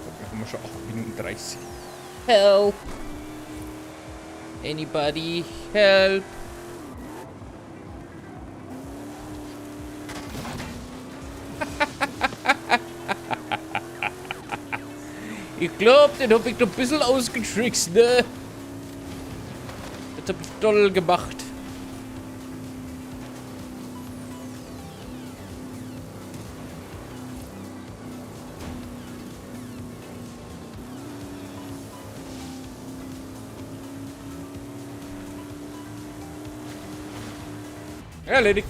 Da haben wir schon 8 Minuten 30. Help. Anybody help? Ich glaub, den hab ich doch ein bisschen ausgetrickst, ne? Das hab ich toll gemacht. Erledigt.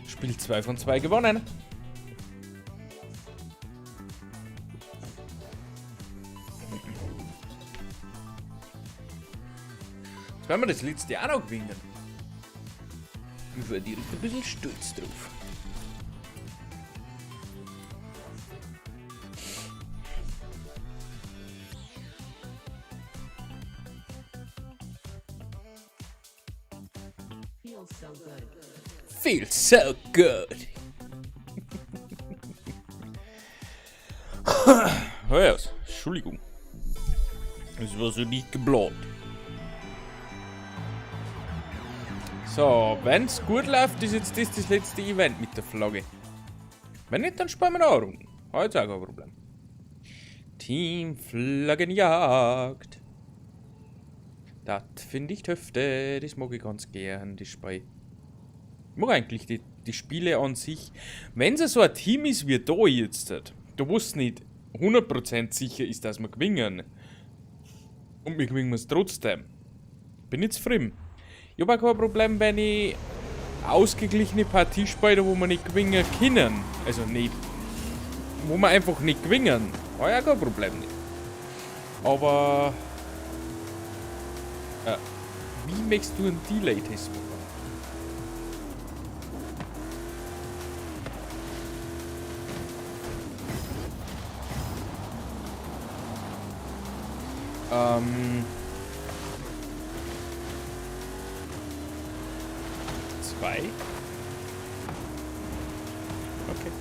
Spiel 2 von 2 gewonnen. Jetzt werden wir das letzte auch noch gewinnen. Ich war direkt ein bisschen stolz drauf. Feels so good. Hör aus. Entschuldigung. Das war so nicht geplant. So, wenn's gut läuft, ist jetzt das letzte Event mit der Flagge. Wenn nicht, dann sparen wir noch eine Runde. Heute auch kein Problem. Teamflaggenjagd. Das finde ich töfte. Das mag ich ganz gern, das Spiel. Ich mag eigentlich die Spiele an sich. Wenn es so ein Team ist wie da jetzt, da wo es nicht 100% sicher ist, dass wir gewinnen. Und wir gewinnen es trotzdem. Bin jetzt zufrieden. Ich habe auch kein Problem, wenn ich ausgeglichene Partie spiele, wo wir nicht gewinnen können. Also nicht. Wo wir einfach nicht gewinnen. Habe ich auch kein Problem nicht. Aber. Wie möchtest du einen Delay-Test machen? Zwei. Okay.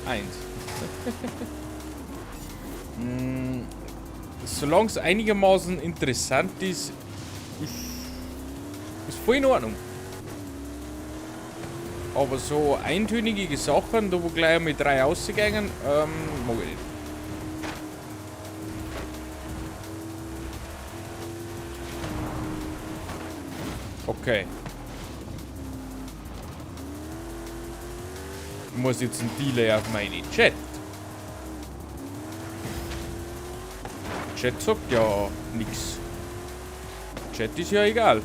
Eins. Solange es einigermaßen interessant ist, ist voll in Ordnung. Aber so eintönige Sachen, da wo gleich mit 3 rausgegangen, mag ich nicht. Okay. Ich muss jetzt ein Delay auf meine Chat. Chat sagt ja nix. Chat ist ja egal.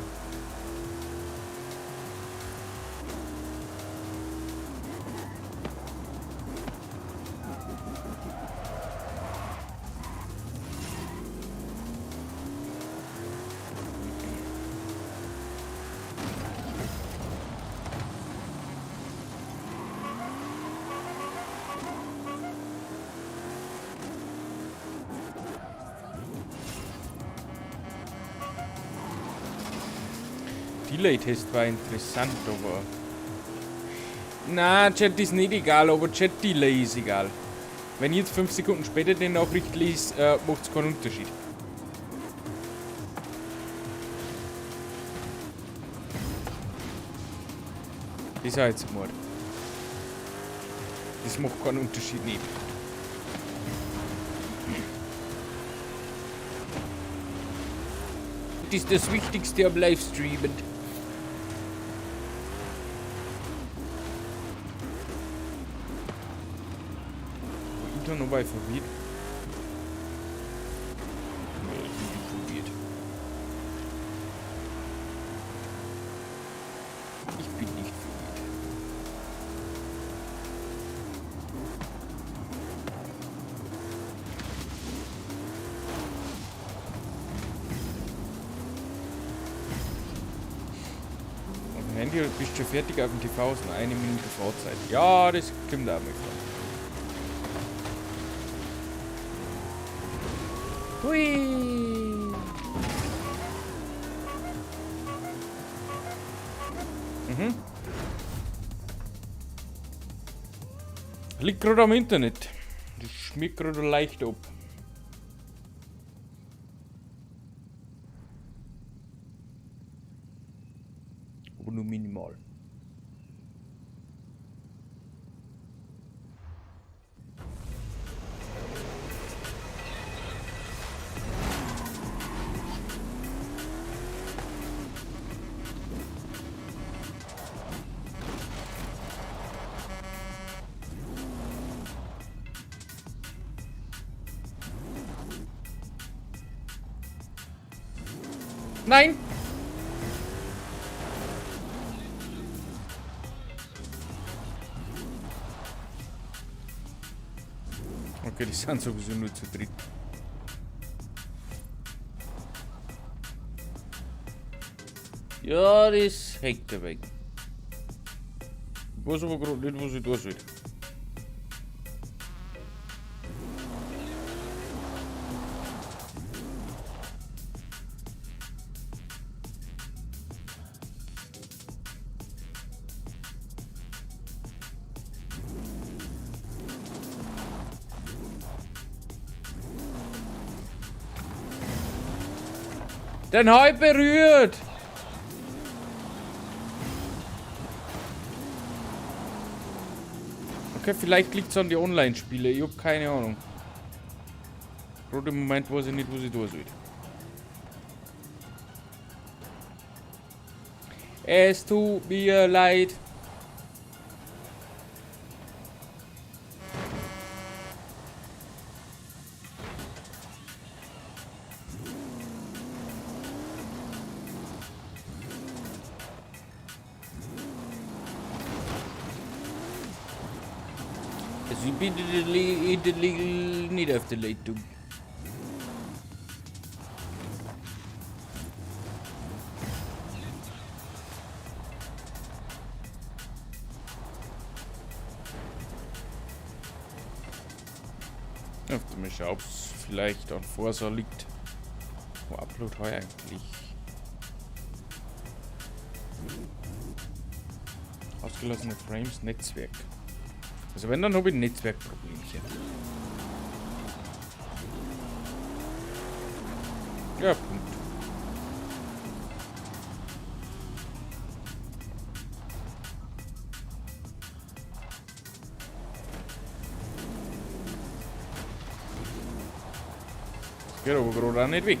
Delay-Test war interessant, aber... Na, Chat ist nicht egal, aber Chat-Delay ist egal. Wenn ich jetzt 5 Sekunden später die Nachricht lese, macht es keinen Unterschied. Das ist jetzt Mord. Das macht keinen Unterschied nicht. Das ist das Wichtigste am Livestreamen. Filter noch bei verwirrt. Nee, nicht verwirrt. Ich bin nicht verwirrt. Auf dem Handy bist du schon fertig auf dem TV, ist nur 1 Minute Fahrzeit. Ja, das kommt auch mal vor. Hui! Mhm. Liegt gerade am Internet. Das schmeckt gerade leicht ab. Aber nur minimal. Nein! Okay, die sind sowieso nur zu dritt. Ja, das hängt er weg. Ich weiß aber gerade nicht, was ich da soll. Den habe ich berührt! Okay, vielleicht liegt es an die Online-Spiele. Ich habe keine Ahnung. Gerade im Moment weiß ich nicht, was ich da soll. Es tut mir leid. Also ich bin in der Regel nicht auf der Leitung. Ja, mal schauen, ob es vielleicht an Forsa liegt. Wo Upload heuer eigentlich? Ausgelassene Frames, Netzwerk. Also wenn, dann habe ich ein Netzwerkproblemchen. Ja, Punkt. Das geht aber gerade auch nicht weg.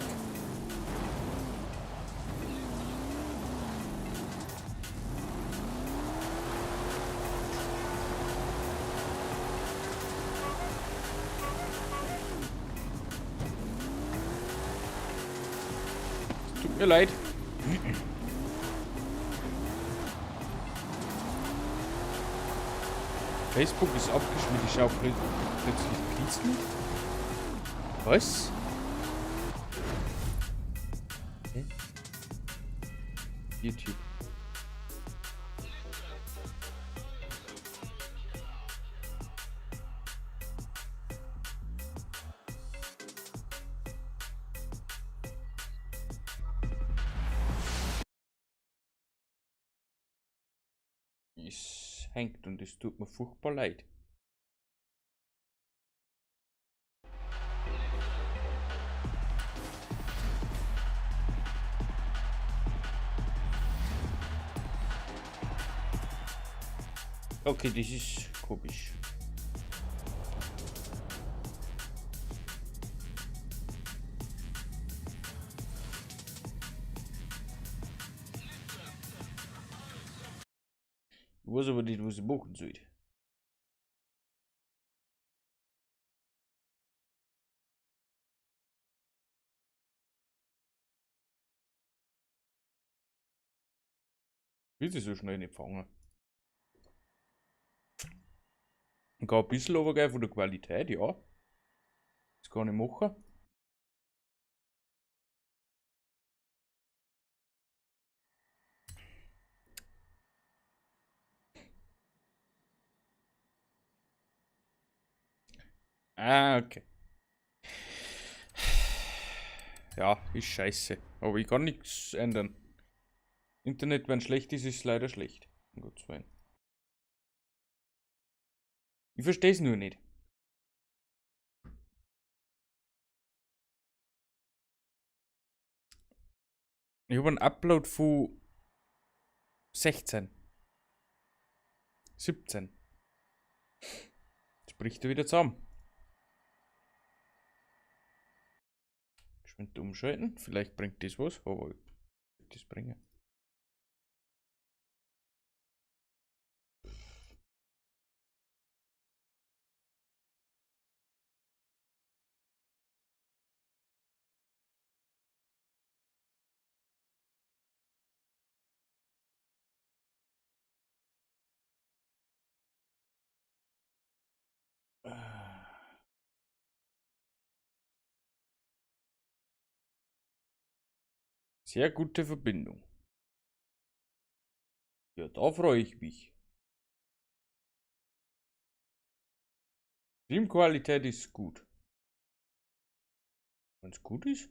Tut mir leid. Facebook ist abgeschmiert, ich schaue plötzlich Kiesel. Was? Hä? YouTube. Es hängt und es tut mir furchtbar leid. Okay, das ist komisch. Ich weiß aber nicht, was ich machen soll. Will sie so schnell nicht fangen. Ich kann ein bisschen runtergehen von der Qualität, ja. Das kann ich machen. Ah, okay. Ja, ist scheiße. Aber ich kann nichts ändern. Internet, wenn schlecht ist, ist leider schlecht. Um Gottes Willen. Ich verstehe es nur nicht. Ich habe einen Upload von 16. 17. Jetzt bricht er wieder zusammen. Geschwind umschalten. Vielleicht bringt das was, aber das bringen. Sehr gute Verbindung. Ja, da freue ich mich. Streamqualität ist gut. Wenn es gut ist?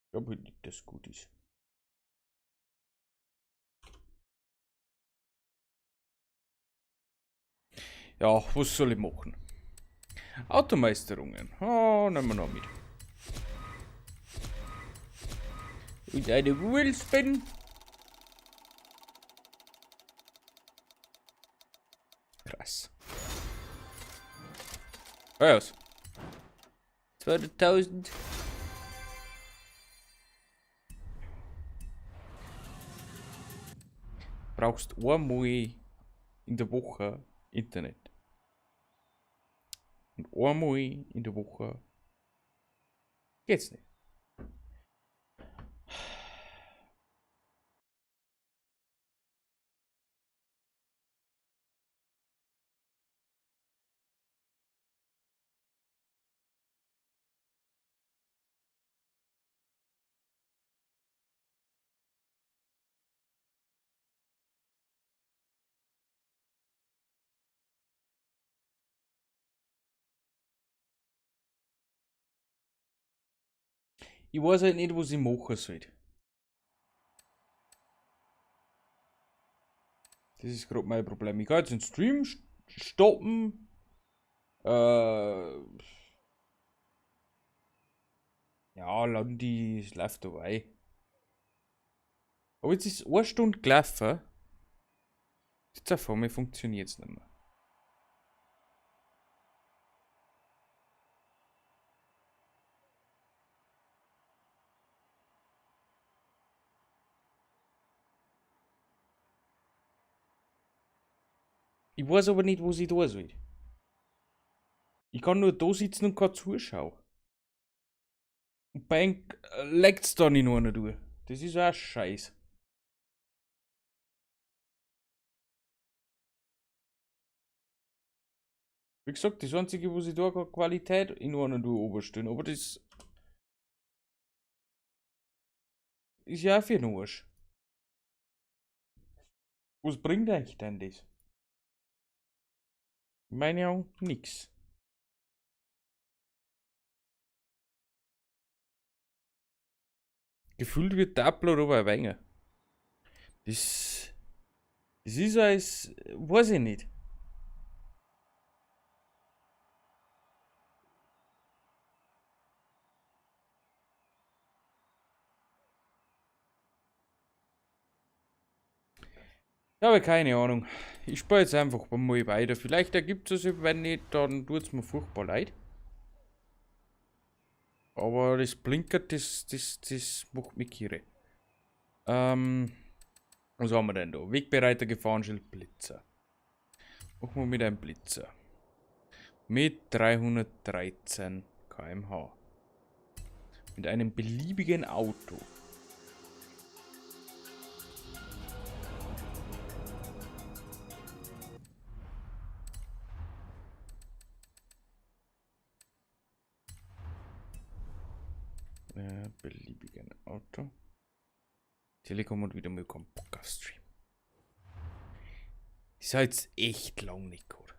Ich glaube nicht, dass es gut ist. Ja, was soll ich machen? Automeisterungen. Oh, nehmen wir noch mit. Und eine Wheelspin. Krass. Was? 200.000. Brauchst einmal in der Woche Internet. Und einmal in der Woche geht's nicht. Ich weiß halt nicht, was ich machen soll. Das ist gerade mein Problem. Ich kann jetzt den Stream stoppen. Ja, Landi, es läuft dabei. Aber jetzt ist 1 Stunde gelaufen. Jetzt auf einmal funktioniert es nicht mehr. Ich weiß aber nicht, was ich tun soll. Ich kann nur da sitzen und kann zuschauen. Und bang, leckt's da nicht noch durch. Das ist auch scheiß. Wie gesagt, das einzige, was ich da kann, Qualität in einer durch oberstehen. Aber das ist ja auch für den Arsch. Was bringt euch denn das? Meine Augen, nix. Gefühlt wird der Upload aber ein wenig. Das ist als, weiß ich nicht. Ich habe keine Ahnung. Ich spiele jetzt einfach mal weiter. Vielleicht ergibt es sich, wenn nicht, dann tut es mir furchtbar leid. Aber das Blinkert, das macht mich kirre. Was haben wir denn da? Wegbereiter Gefahrenschild Blitzer. Machen wir mit einem Blitzer. Mit 313 km/h. km/h. Mit einem beliebigen Auto. Beliebigen Auto. Telekom und wieder mal kommen Bock auf Stream. Ist halt jetzt echt lang nicht gut.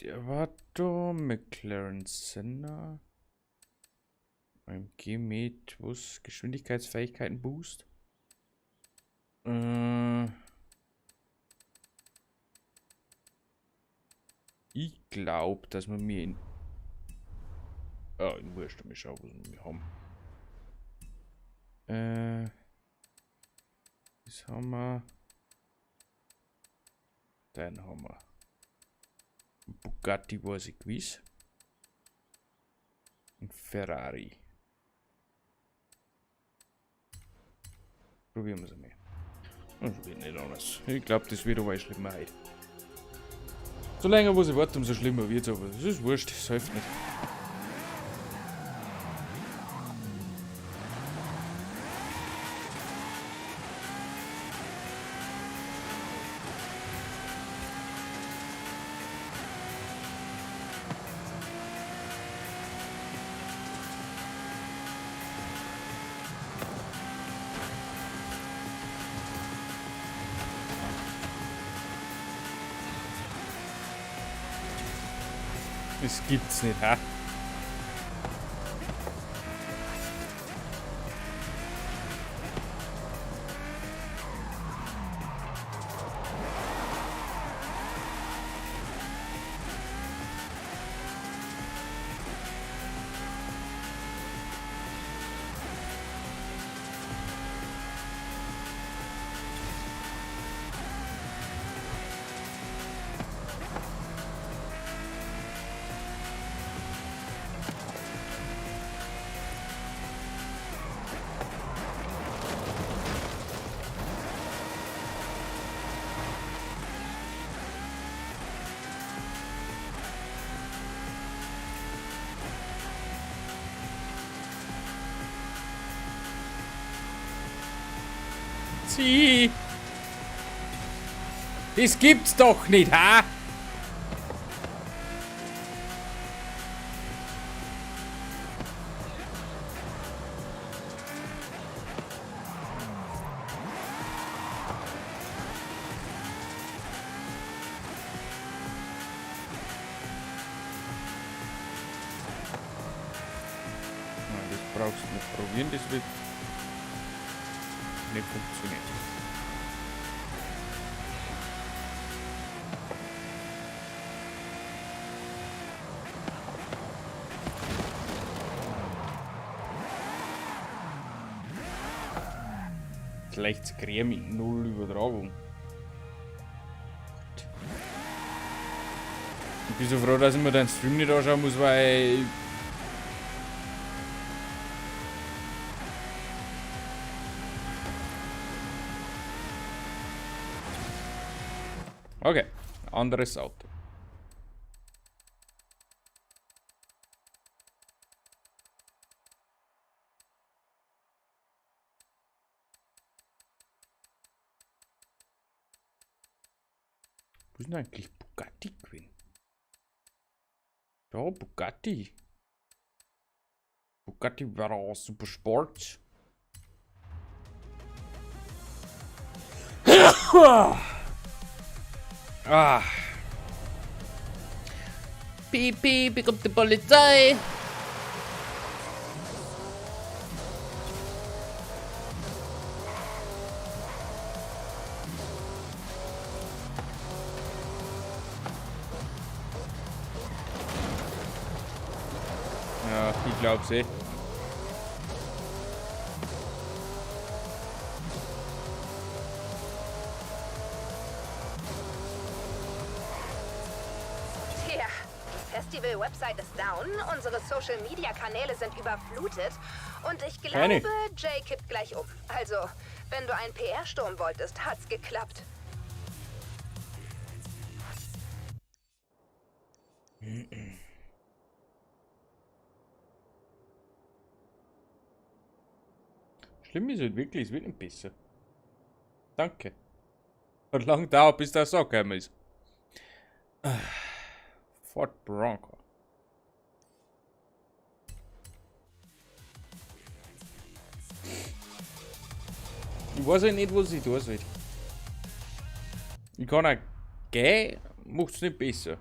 Der war da McLaren Senna. AMG mit was? Geschwindigkeitsfähigkeiten Boost. Ich glaube, dass wir mir in. In Wurscht, mal schauen, was wir haben. Das haben wir. Dann haben wir. Bugatti weiß ich gewiss. Und Ferrari. Probieren wir es einmal. Das wird nicht anders. Ich glaube, das wird aber schlimmer heute. So länger muss ich warten, umso schlimmer wird es, aber das ist wurscht, das hilft nicht. Das gibt's nicht, ha? Sie. Das gibt's doch nicht, ha? Das brauchst du nicht probieren, das wird nicht funktioniert. Leichtes Creme mit null Übertragung. Ich bin so froh, dass ich mir den Stream nicht anschauen muss, weil. Okay, anderes Auto. Wo ist denn eigentlich Bugatti gewesen? Da, Bugatti. Bugatti war auch Super Sport. Ah. Piep, piep, hier kommt die Polizei. Ja, ich glaub's eh. Website ist down, unsere Social-Media-Kanäle sind überflutet und ich Keine. glaube, Jay kippt gleich um. Also, wenn du einen PR-Sturm wolltest, hat's geklappt. Schlimm ist halt wirklich, es wird nicht besser. Danke. Hat lang gedauert, bis der so gekommen ist. Fort Bronco. Ich weiß halt nicht, was ich tun soll. Ich kann auch gehen, macht's nicht besser.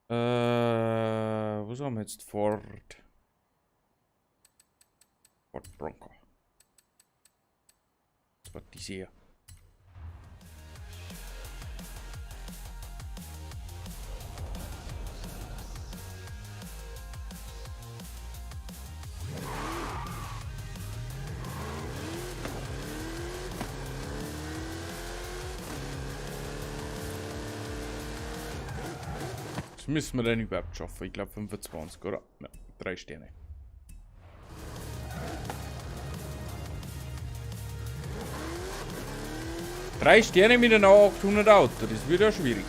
Was haben wir jetzt? Fort Bronco. Das war diese hier. Das müssen wir dann überhaupt schaffen. Ich glaube 25, oder? Ja, 3 Sterne. Drei Sterne mit einem 800 Auto, das wird ja schwierig.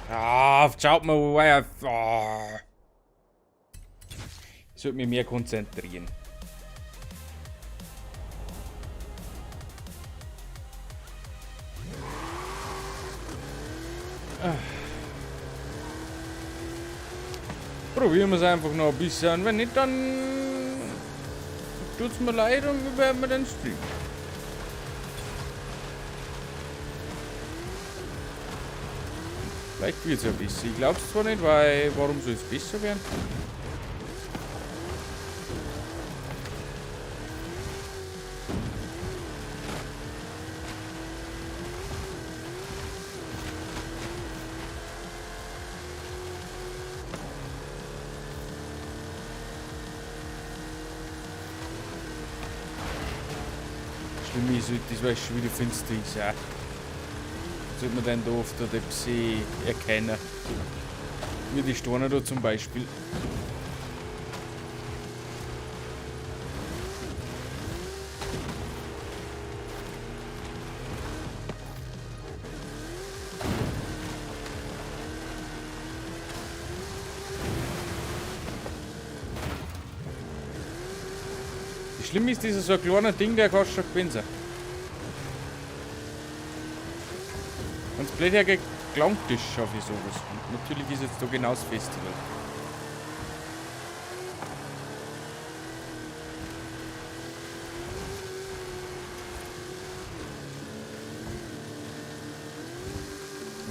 Ah, schaut mal, wo er. Oh. Ich sollte mich mehr konzentrieren. Probieren wir es einfach noch ein bisschen. Wenn nicht, dann tut's mir leid und wir werden den Stream. Vielleicht wird es ja besser. Ich glaube es zwar nicht, weil warum soll es besser werden? Schlimm ist, das war schon wieder finster ist. Ja. Sollte man dann da auf der Depsee erkennen. Wie die Steine da zum Beispiel. Schlimm ist dieser so ein kleiner Ding, der kostet schon gewinnen. Wenn es blöd hergelangt ist, schaffe ich sowas. Und natürlich ist jetzt da genau das Festival.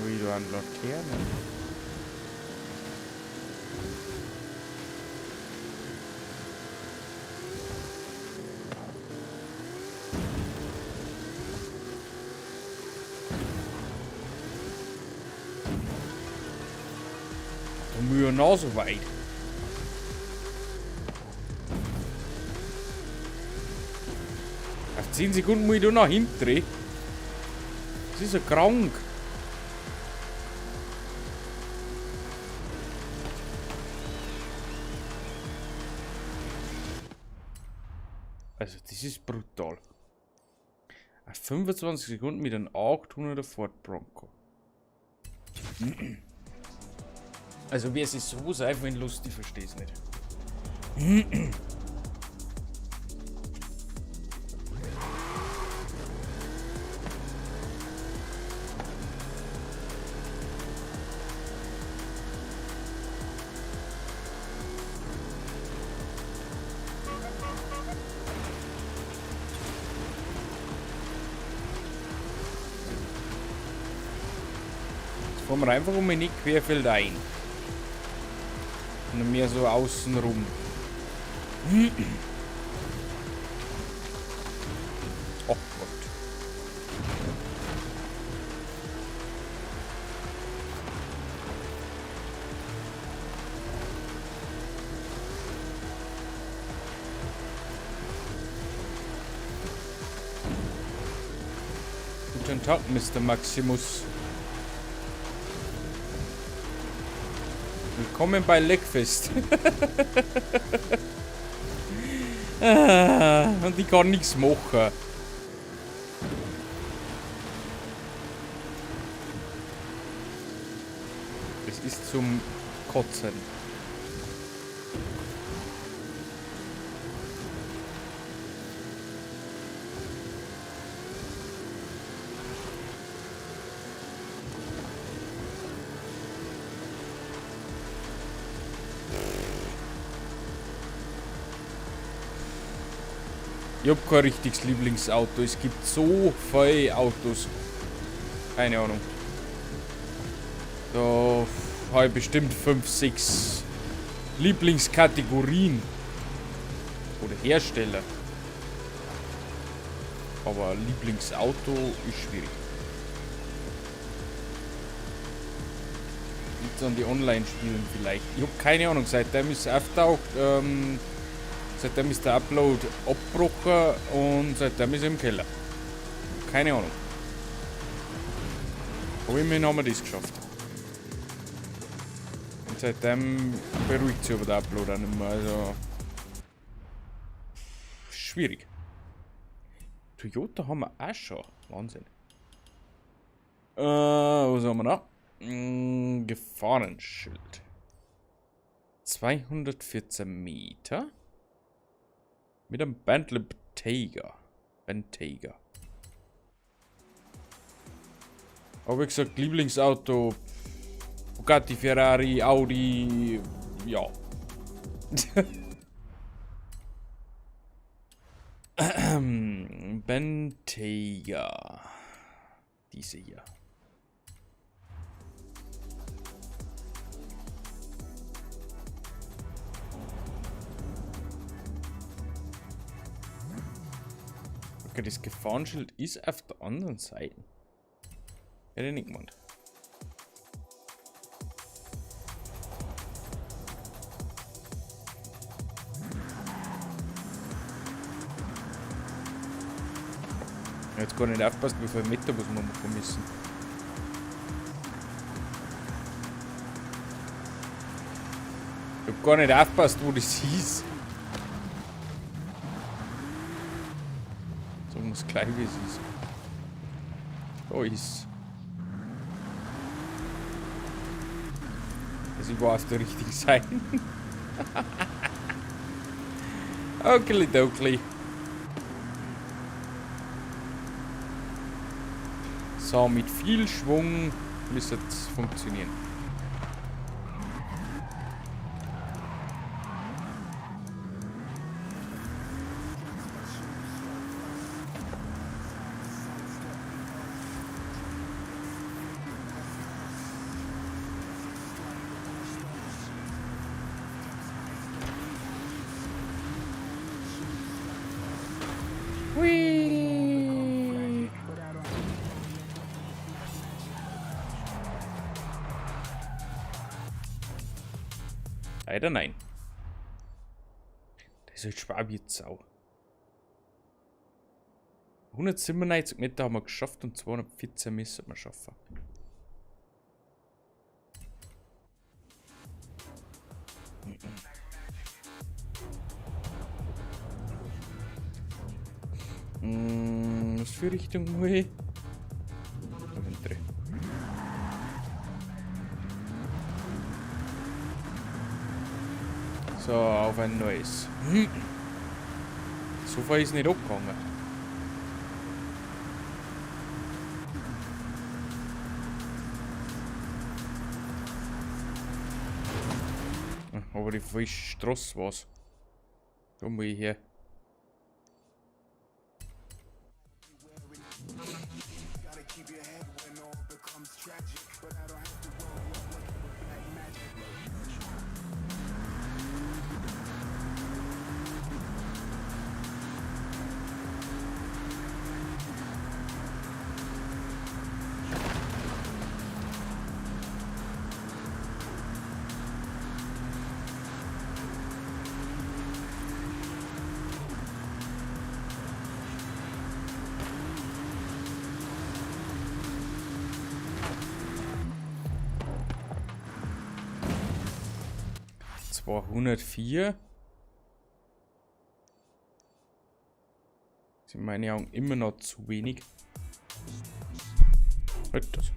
Ui, da an Laterne. Wir noch so weit. Auf 10 Sekunden muss ich da nach hinten drehen. Das ist ja krank. Also, das ist brutal. Auf 25 Sekunden mit einem 800er Ford Bronco. Also wie es ist so einfach in Lust, ich verstehe es nicht. Jetzt fahren wir einfach um mich querfeld ein. Und mehr so außen rum. Oh Gott. Guten Tag, Mr. Maximus. Willkommen bei Leckfest. Und ich kann nichts machen. Es ist zum Kotzen. Ich hab kein richtiges Lieblingsauto. Es gibt so viele Autos. Keine Ahnung. Da habe ich bestimmt 5, 6 Lieblingskategorien. Oder Hersteller. Aber Lieblingsauto ist schwierig. Liegt an die Online-Spielen vielleicht. Ich habe keine Ahnung, seitdem es auftaucht, seitdem ist der Upload abgebrochen und seitdem ist er im Keller. Keine Ahnung. Aber immerhin haben wir das geschafft. Und seitdem beruhigt sich aber der Upload auch nicht mehr. Also. Schwierig. Toyota haben wir auch schon. Wahnsinn. Was haben wir noch? Gefahrenschild. 214 Meter. Mit einem Bentley Bentayga. Aber wie gesagt, Lieblingsauto. Bugatti, Ferrari, Audi. Ja. Bentayga. Diese hier. Okay, das Gefahrenschild ist auf der anderen Seite. Hätte ich nicht gemeint. Jetzt gar nicht aufpasst, wie viel Meter was wir machen müssen. Ich hab gar nicht aufpasst, wo das hieß. Sagen wir es gleich, wie es ist. Da ist. Also ich war auf der richtigen Seite. Okidoki. So, mit viel Schwung müsste es funktionieren. Hui. Leider nein. Das ist halt schwer wie Sau. 197 Meter haben wir geschafft und 214 müssen wir schaffen. Was für Richtung will? Da hinten. So, auf ein neues. So viel ist nicht abgegangen. Aber die falsche Straße war's. Da muss ich her. 204. Sind in meinen Augen immer noch zu wenig. Halt das.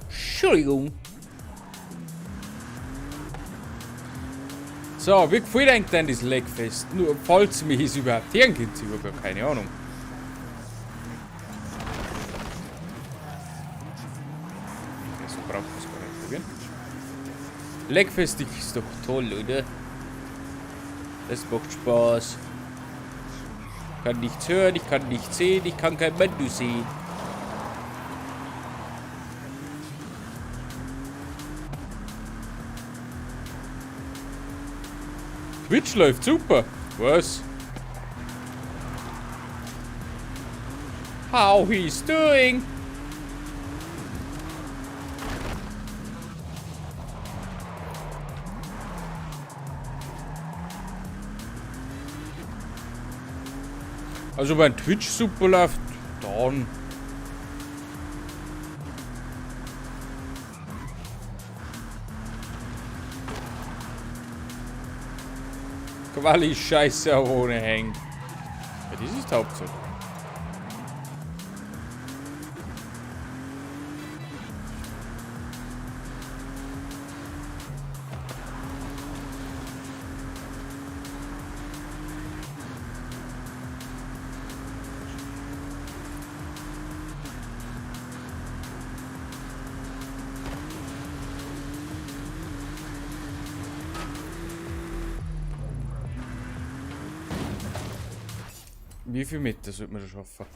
Entschuldigung. So, wie gefällt eigentlich denn das Legfest? Nur, falls mich es überhaupt hören könnt, ich habe ja keine Ahnung. Ja, so braucht man es gar nicht probieren. Legfest ist doch toll, oder? Das macht Spaß. Ich kann nichts hören, ich kann nichts sehen, ich kann kein Mensch sehen. Twitch läuft super. Was? How he's doing? Also wenn Twitch super läuft, dann. Quali scheiße auch ohne hängen. Ja, das ist die Hauptsache. Wie viel Meter sollte man schon schaffen?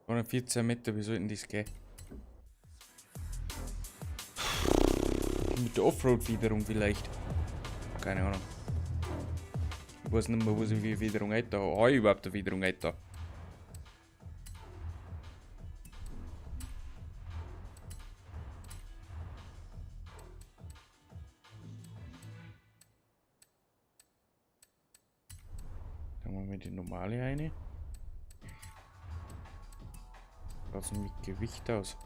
114 Meter, wie sollten das gehen? Mit der Offroad-Wiederung vielleicht. Keine Ahnung. Ich weiß nicht mehr, wo ich wie Wiederung hätte. Habe ich überhaupt eine Wiederung hätte? Dann machen wir die normale eine. Lassen mit Gewicht aus.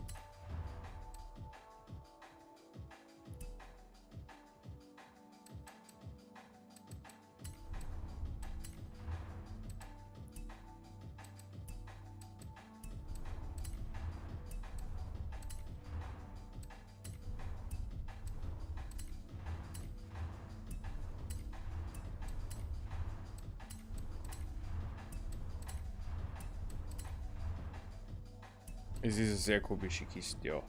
Es ist eine sehr komische Kiste, ja.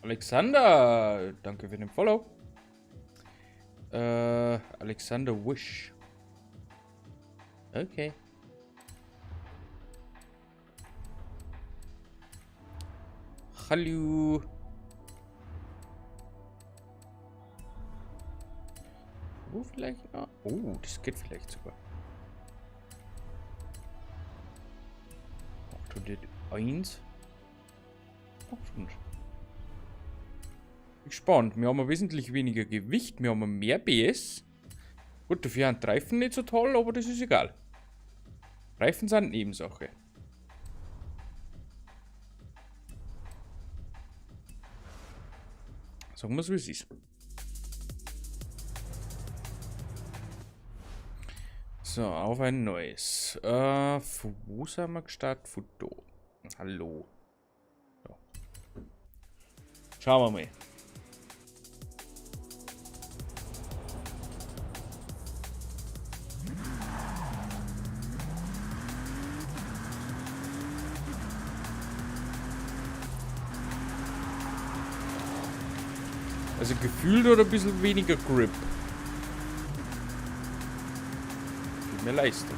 Alexander, danke für den Follow. Alexander Wish. Okay. Hallo. Wo vielleicht noch? Oh, das geht vielleicht sogar. 801. 800. Gespannt. Wir haben wesentlich weniger Gewicht. Wir haben mehr PS. Gut, dafür sind Reifen nicht so toll, aber das ist egal. Reifen sind Nebensache. Sagen wir es, wie es ist. So, auf ein neues. Von wo sind wir gestartet? Von da. Hallo. So. Schauen wir mal. Also gefühlt oder ein bisschen weniger Grip. Viel mehr Leistung.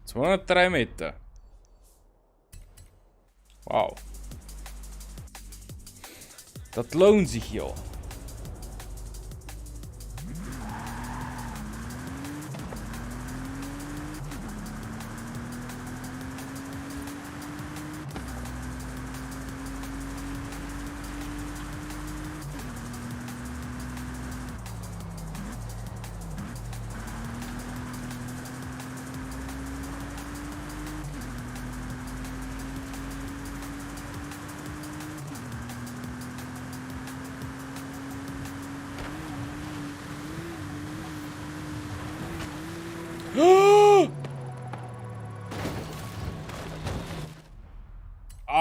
...203 Meter. Wow. Das lohnt sich ja.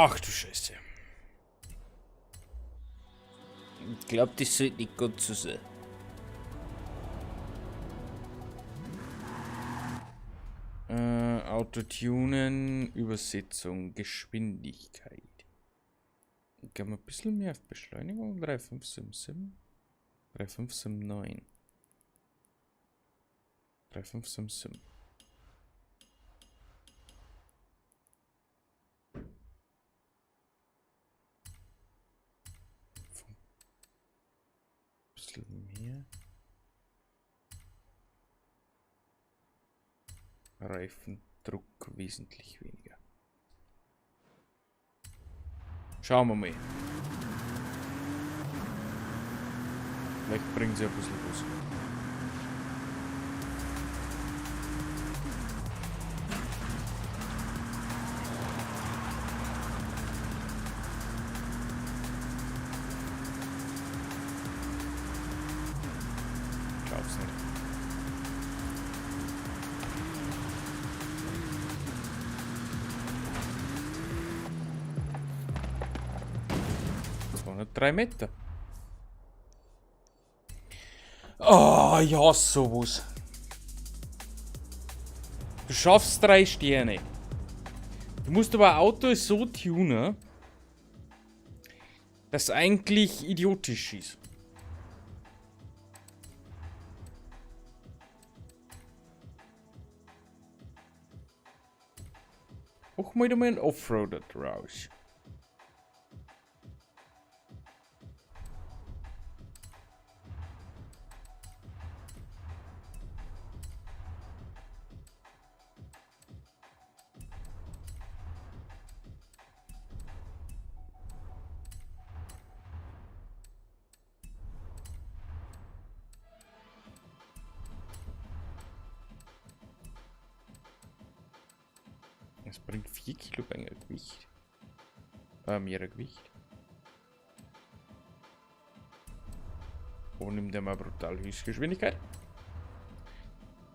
Ach du Scheiße. Ich glaube, das sollte nicht ganz so sein. Autotunen, Übersetzung, Geschwindigkeit. Gehen wir ein bisschen mehr auf Beschleunigung. 3577. 3579. 3577. Bisschen mehr. Reifendruck wesentlich weniger. Schauen wir mal. Vielleicht bringen sie ein bisschen was. Glaub's nicht. Das waren nicht 3 Meter. Oh, ich hasse sowas. Du schaffst 3 Sterne. Du musst aber ein Auto so tunen, dass es eigentlich idiotisch ist. Mach mal einen Offroader draus. Es bringt 4 Kilo mehr Gewicht. Mehr Gewicht. Und nimmt er mal brutal Höchstgeschwindigkeit.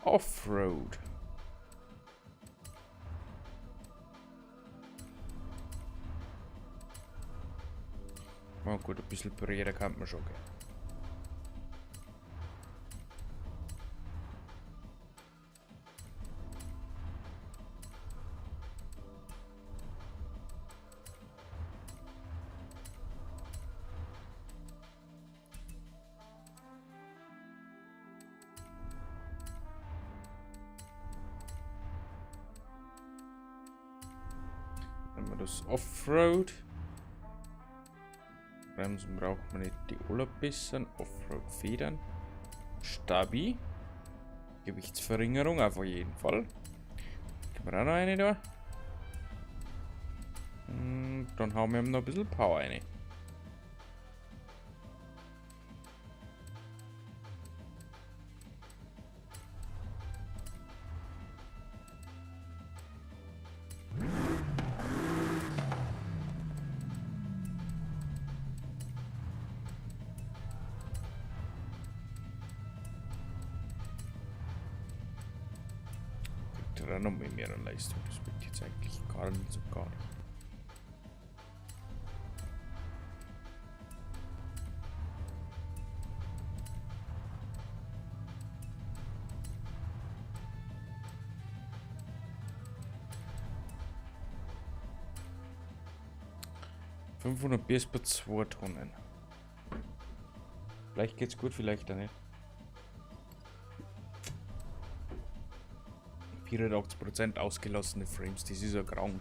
Offroad. Oh gut, ein bisschen pürieren kann man schon, gell. Das Offroad. Bremsen braucht man nicht, die Urlaubbissen. Offroad Federn. Stabi. Gewichtsverringerung auf jeden Fall. Können wir auch noch eine da. Und dann hauen wir ihm noch ein bisschen Power rein. Dann noch mehr Leistung. Das wird jetzt eigentlich gar nicht so gar nicht. ...500 PS per 2 Tonnen. Vielleicht geht's gut, vielleicht auch nicht. 84% ausgelassene Frames, das ist ja krank.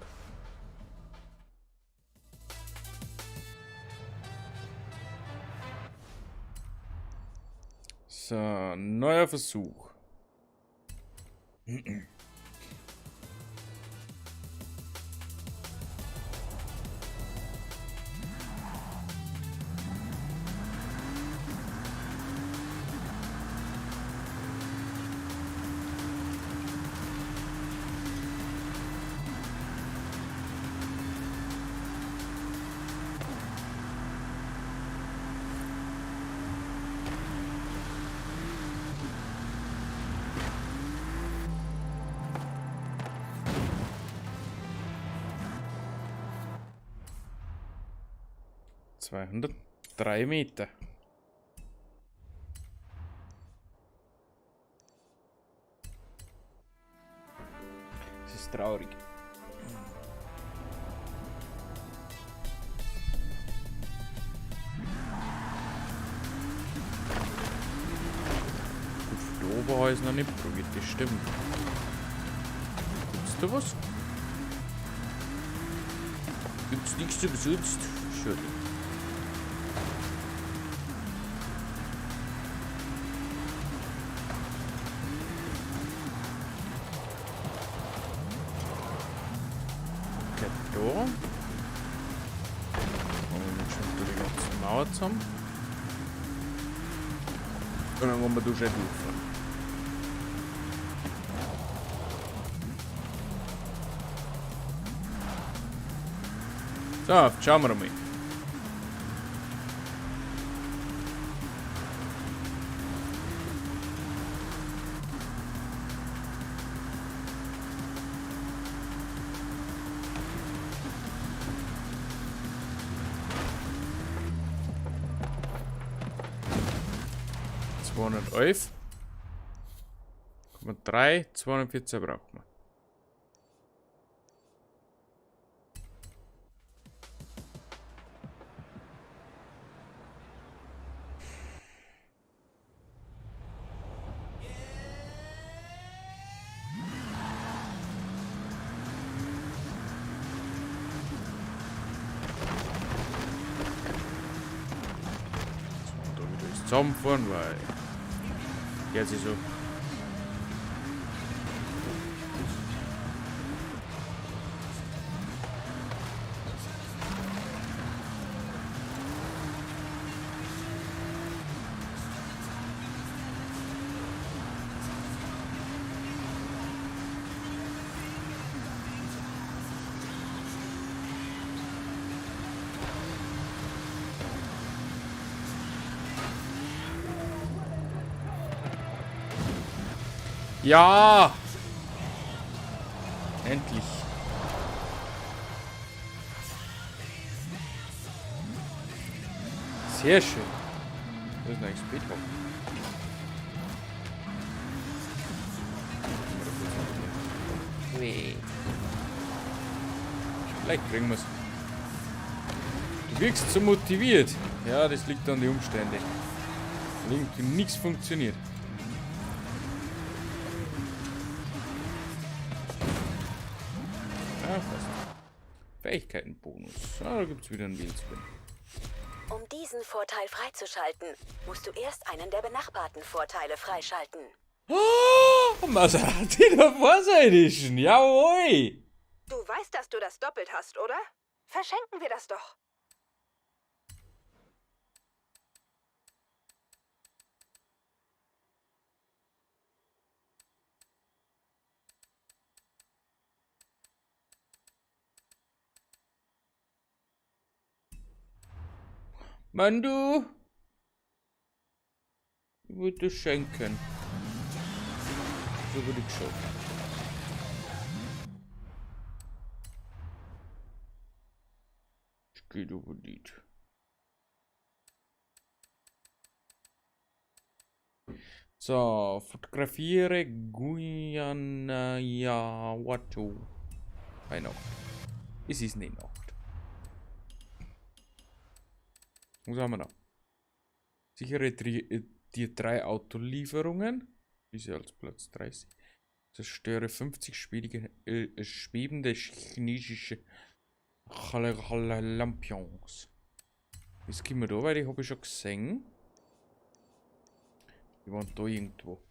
So, neuer Versuch. 203 Meter. Das ist traurig. Gut, von da oben habe ich es noch nicht probiert, das stimmt. Gibt's da was? Gibt's nichts umsonst? Schade. Okay, da. Und schon die ganze Mauer zusammen. Und dann wollen wir da schon durchfahren. So, schauen wir mal. $211. 3, 214 brauchen wir. Zusammenfahren, weil jetzt ist so. Ja! Endlich. Sehr schön. Das ist ein Speedhop. Vielleicht kriegen wir es. Du wirkst so motiviert. Ja, das liegt an den Umständen. Irgendwie nichts funktioniert. Ja, fast. Fähigkeitenbonus. Ah, da gibt es wieder einen Wheelspin. Um diesen Vorteil freizuschalten, musst du erst einen der benachbarten Vorteile freischalten. Oh, Maserati der Forza Edition. Jawohl. Du weißt, dass du das doppelt hast, oder? Verschenken wir das doch. Mandu. Ich würde schenken. So würde ich schon. Es geht über die. So, fotografiere Guyana Yawato. Bei Nacht. Es ist nicht Nacht. Was haben wir noch? Sichere die 3 Autolieferungen. Diese als Platz 30. Zerstöre 50 schwebende chinesische Lampions. Jetzt gehen wir da, weil die habe ich schon gesehen. Die waren da irgendwo.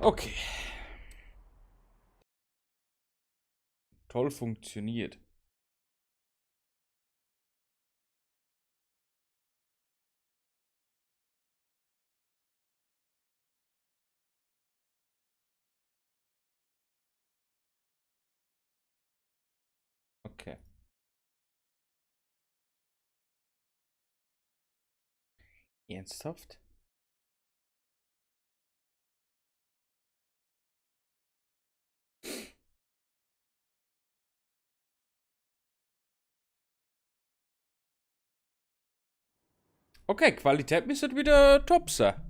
Okay. Toll funktioniert. Ernsthaft? Okay, Qualität müsste wieder top sein.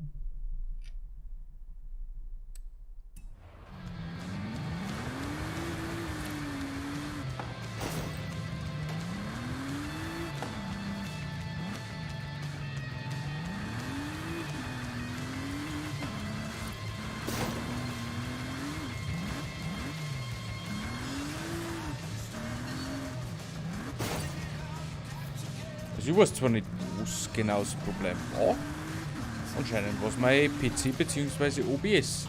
Also ich weiß zwar nicht, was genau das Problem war. Anscheinend war es mein PC bzw. OBS.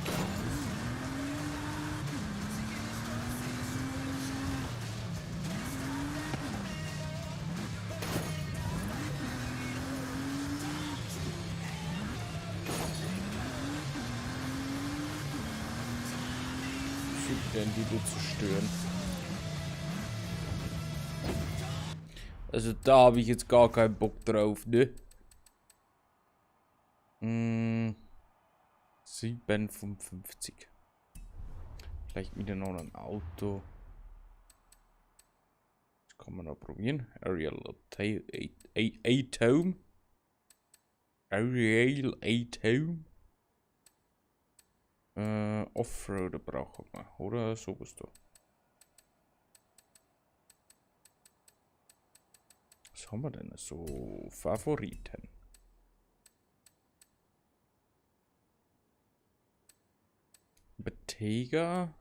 Denn die da zu stören. Also da habe ich jetzt gar keinen Bock drauf, ne? 57. Vielleicht wieder noch ein Auto. Das kann man noch probieren. Aerial Atom. Aerial Atom. Offroader brauchen wir. Oder sowas da. Was haben wir denn so? Favoriten. Betega.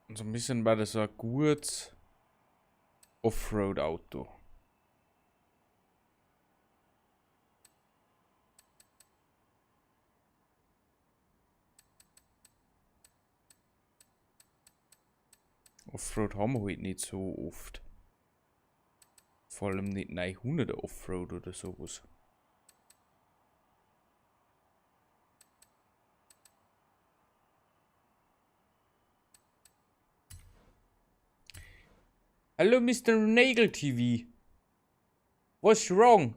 Und so ein bisschen war das so ein gutes Offroad-Auto. Offroad haben wir heute nicht so oft. Vor allem nicht 900er Offroad oder sowas. Hallo Mr. Nagel TV. What's wrong?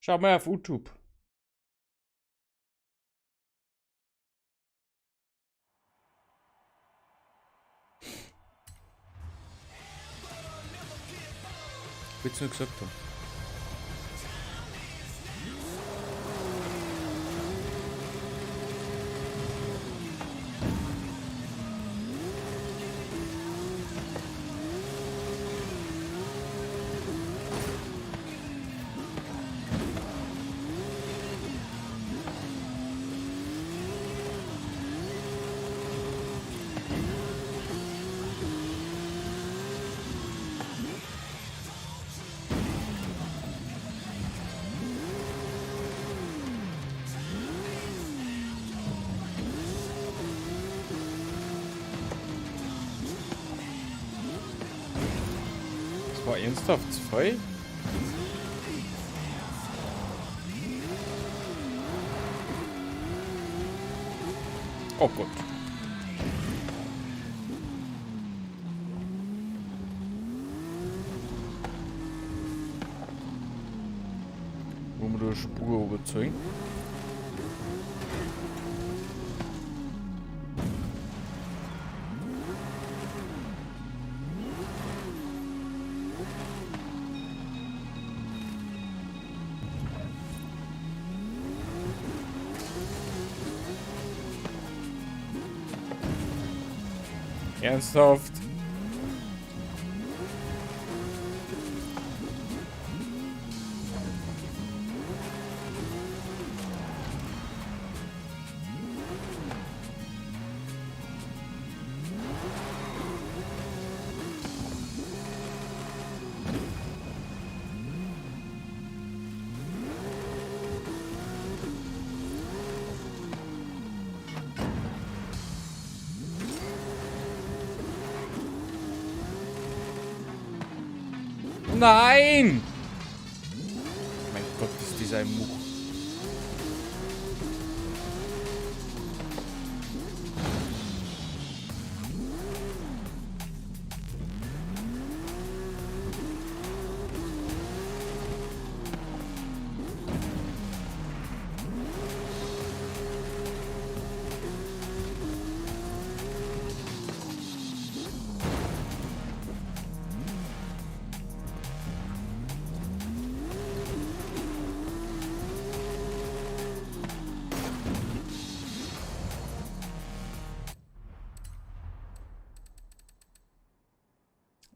Schau mal auf YouTube. Willst du nur gesagt haben? War ernsthaft 2? Oh Gott. Wo wir die Spur überzeugen. Ernsthaft? Nein! dieser Much.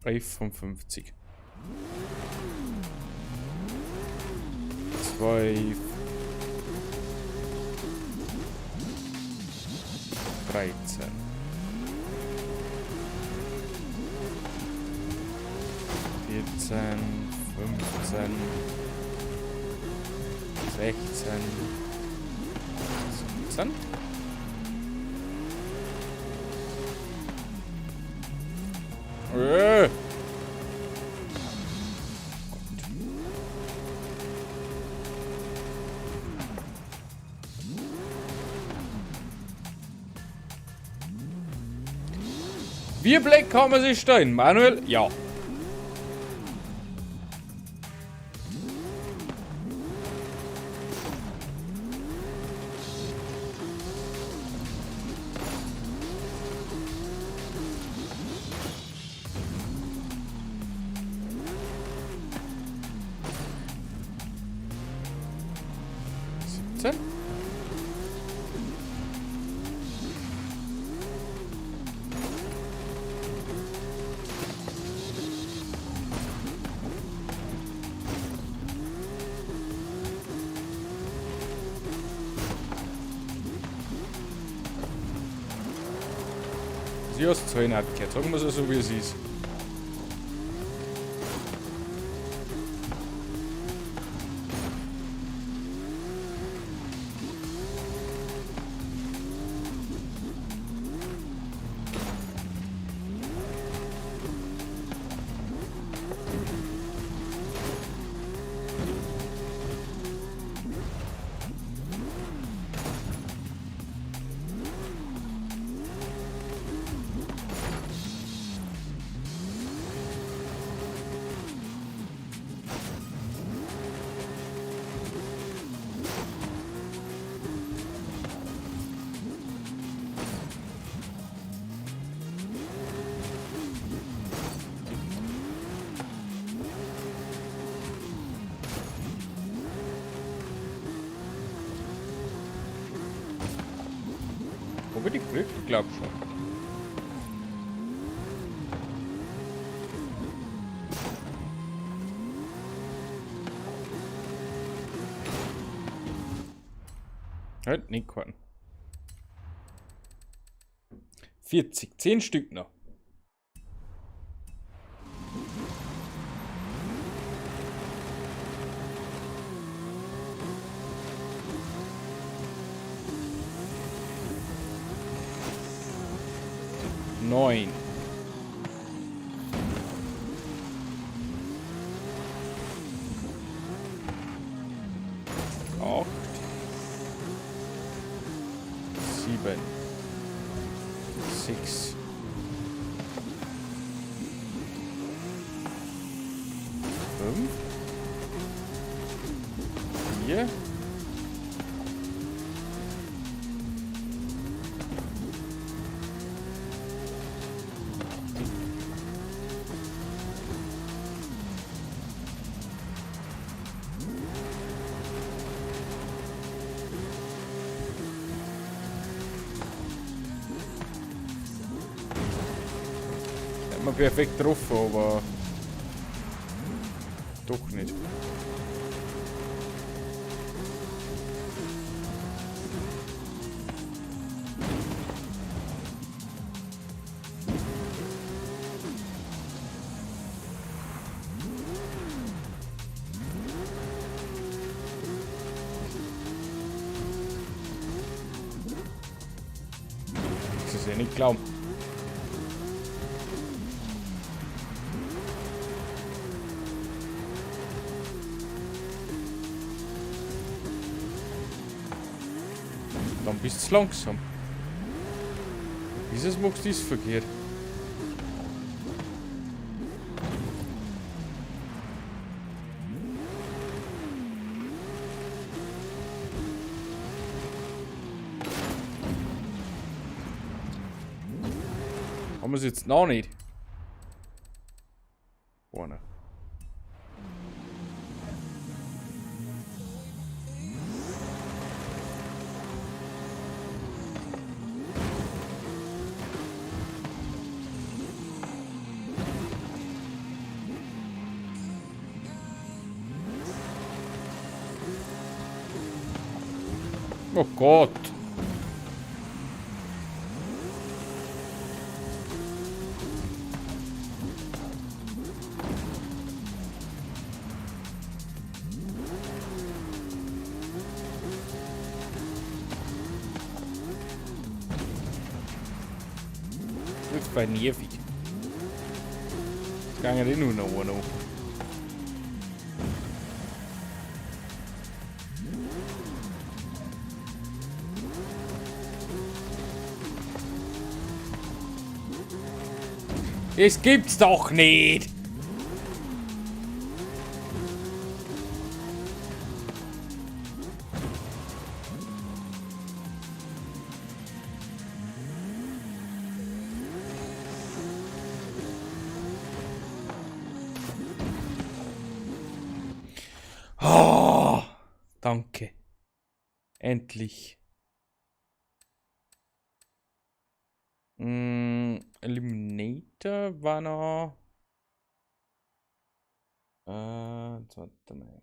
$5,50. 2. 13. 14. 15. 16. 17. Wie Black kann man sich stehen? Manuel? Ja. Sie hast es nicht gehört. Sagen wir es so, wie es ist. Wo wird die Glück? Ich glaube schon. Halt, nicht kann. 40, 10 Stück noch. Neun. Acht. 7. 6. 5. 4. 'n perfekt getroffen, aber doch nicht. Das ist ja nicht glauben. Dann bist du langsam. Dieses machst du das verkehrt. Haben wir es jetzt noch nicht? Vorne. Oh Gott. Das ist bei nervig. Das kann ja nur noch einer. Das gibt's doch nicht! Oh, danke. Endlich. Eliminator war noch. Warte mal.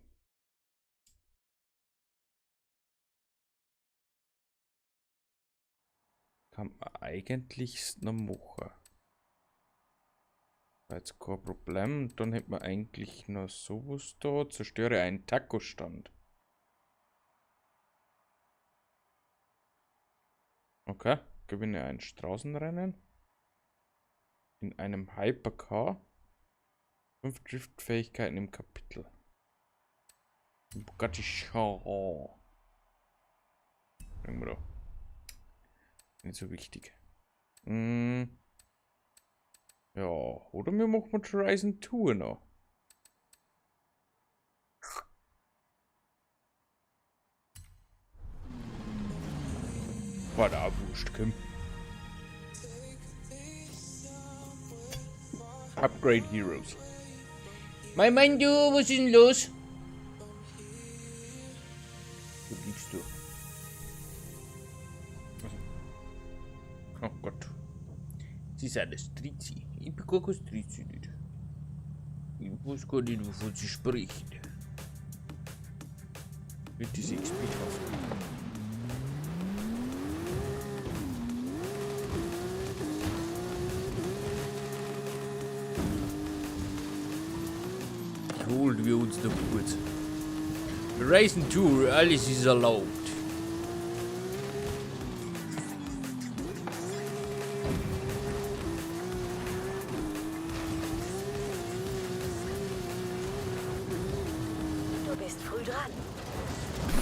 Kann man eigentlich noch machen. War jetzt kein Problem. Dann hätte man eigentlich noch sowas da. Zerstöre einen Taco-Stand. Okay. Gewinne ein Straßenrennen. In einem Hypercar. 5 Driftfähigkeiten im Kapitel. Bugatti Chiron. Irgendwo da. Nicht so wichtig. Ja, oder wir machen mit Horizon Tour noch. War da wurscht, komm. Upgrade Heroes. Mein Mann, du, was ist denn los? Wo liegst du? Oh Gott. Sie ist eine Strizi. Ich bin gar kein Strizi nicht. Ich weiß gar nicht, wovon sie spricht. Mit dieser XP-Haft. Holen wir uns noch kurz. Horizon Tour, alles ist erlaubt. Du bist früh dran.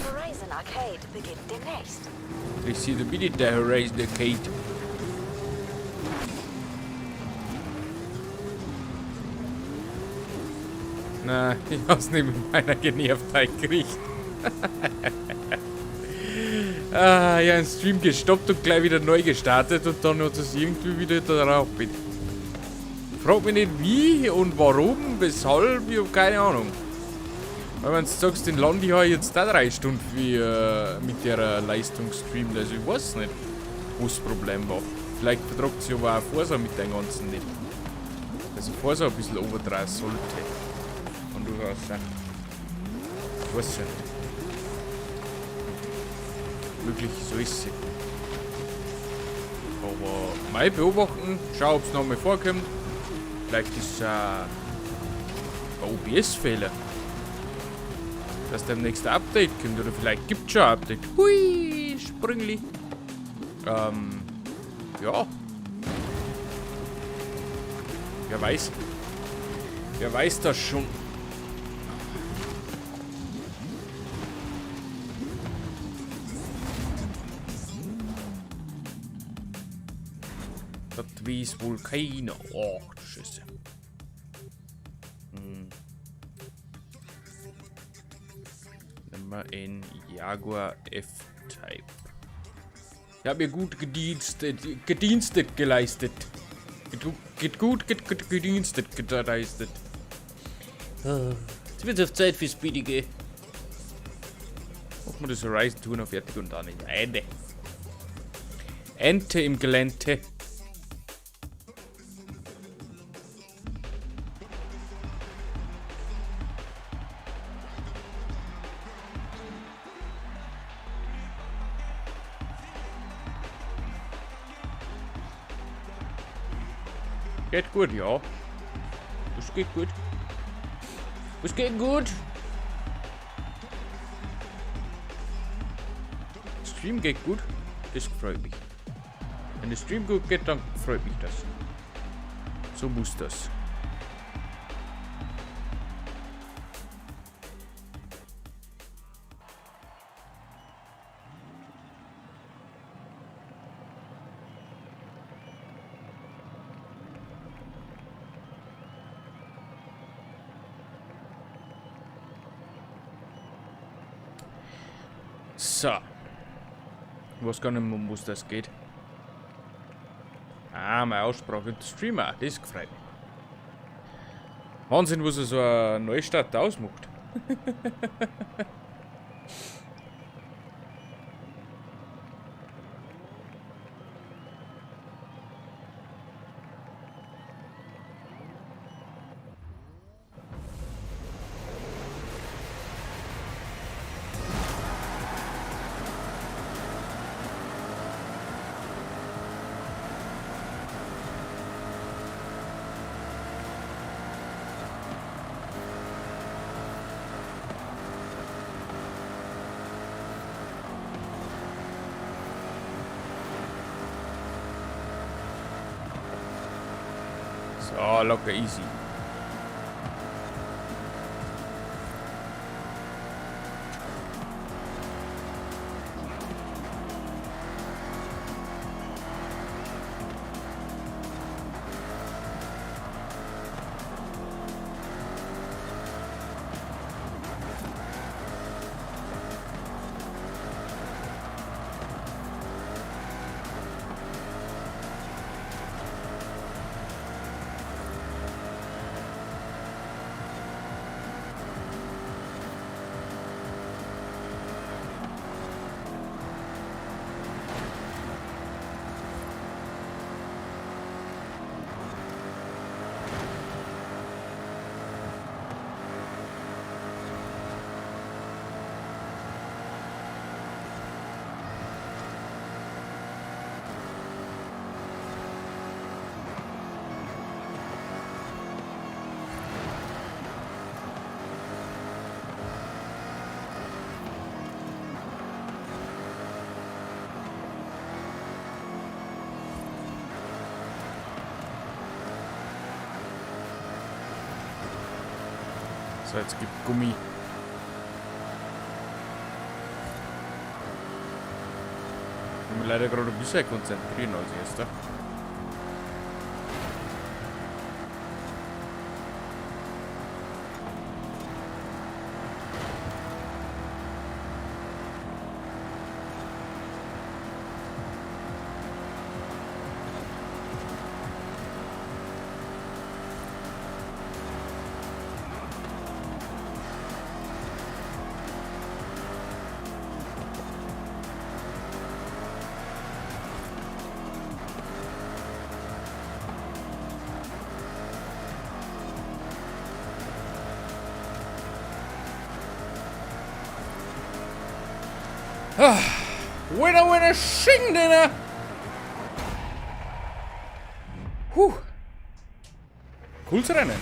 Horizon Arcade beginnt demnächst. Ich sehe da bitte der Horizon Arcade. Na, ich hab's nicht mit meiner Genervtheit gekriegt. Ja, den Stream gestoppt und gleich wieder neu gestartet und dann hat es irgendwie wieder da drauf bin. Frag mich nicht wie und warum, weshalb, ich hab keine Ahnung. Weil wenn du sagst, den lande ich halt jetzt da 3 Stunden wie mit der Leistung streamt, also ich weiß nicht, wo das Problem war. Vielleicht vertragt sich aber auch Forza mit dem Ganzen nicht. Also Forza ein bisschen overdrehen sollte. Und du hast ja. Ich weiß ja nicht. Möglich, so ist sie. Aber mal beobachten, schau ob es noch mal vorkommt. Vielleicht ist es ein OBS-Fehler. Dass demnächst ein Update kommt oder vielleicht gibt es schon ein Update. Hui, Sprüngli. Ja. Wer weiß. Wer weiß das schon. weiß wohl keiner. Oh, du Scheiße. Nehmen wir einen Jaguar F-Type. Ich habe mir gut gedienstet geleistet. Gedienstet geleistet. Jetzt wird es auf Zeit für Speedige. Machen wir das Horizon-Tour noch fertig und dann in eine. Ente im Gelände. Geht gut, ja. Das geht gut. Das geht gut. Stream geht gut. Das freut mich. Wenn der Stream gut geht, dann freut mich das. So muss das. So. Ich weiß gar nicht mehr, um was das geht. Ah, meine Aussprache. Streamer, das gefreut mich. Wahnsinn, was er so eine Neustart ausmacht. So, locker easy. So, jetzt gibt Gummi. Ich muss mich leider gerade ein bisschen konzentrieren als erster. Winner, winner, shing, dinner! Cooles Rennen.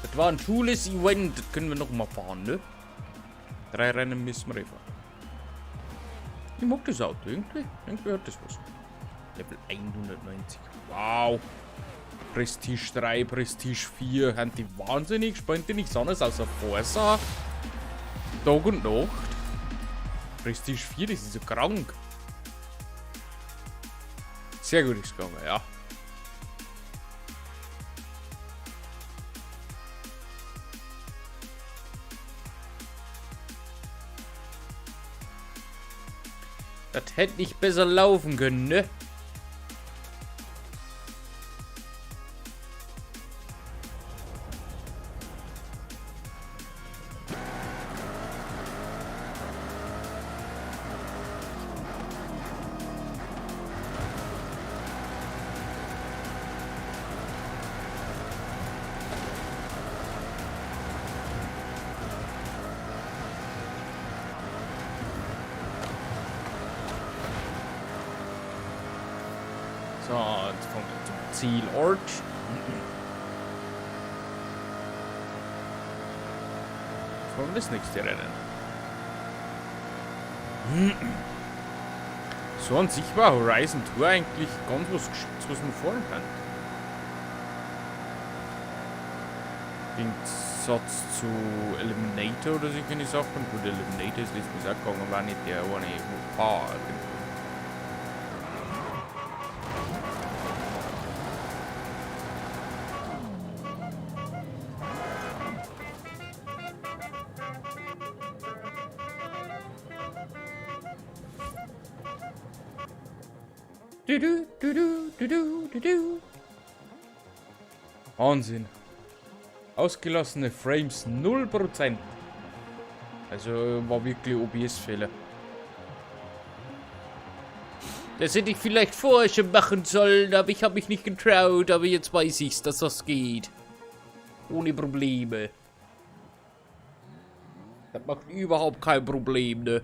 Das war ein cooles Event. Das können wir noch mal fahren, ne? 3 Rennen müssen wir fahren. Ich mag das Auto irgendwie. Irgendwie hat das was. Level 190. Wow. Prestige 3, Prestige 4. Haben die wahnsinnig gespannt, die nichts anderes außer Forza. Tag und Nacht. Prestige 4, das ist so krank. Sehr gut ist gegangen, ja. Das hätte nicht besser laufen können, ne? So, jetzt kommen wir zum Zielort. Jetzt kommt das nächste Rennen. So an sich war Horizon Tour eigentlich ganz was Gescheites, was man fahren kann. Im Satz zu Eliminator oder solche Sachen. Gut, Eliminator ist letztens auch gegangen, war nicht der eine irgendwo. Wahnsinn. Ausgelassene Frames 0%. Also war wirklich OBS-Fehler. Das hätte ich vielleicht vorher schon machen sollen, aber ich habe mich nicht getraut. Aber jetzt weiß ich's, dass das geht. Ohne Probleme. Das macht überhaupt kein Problem, ne?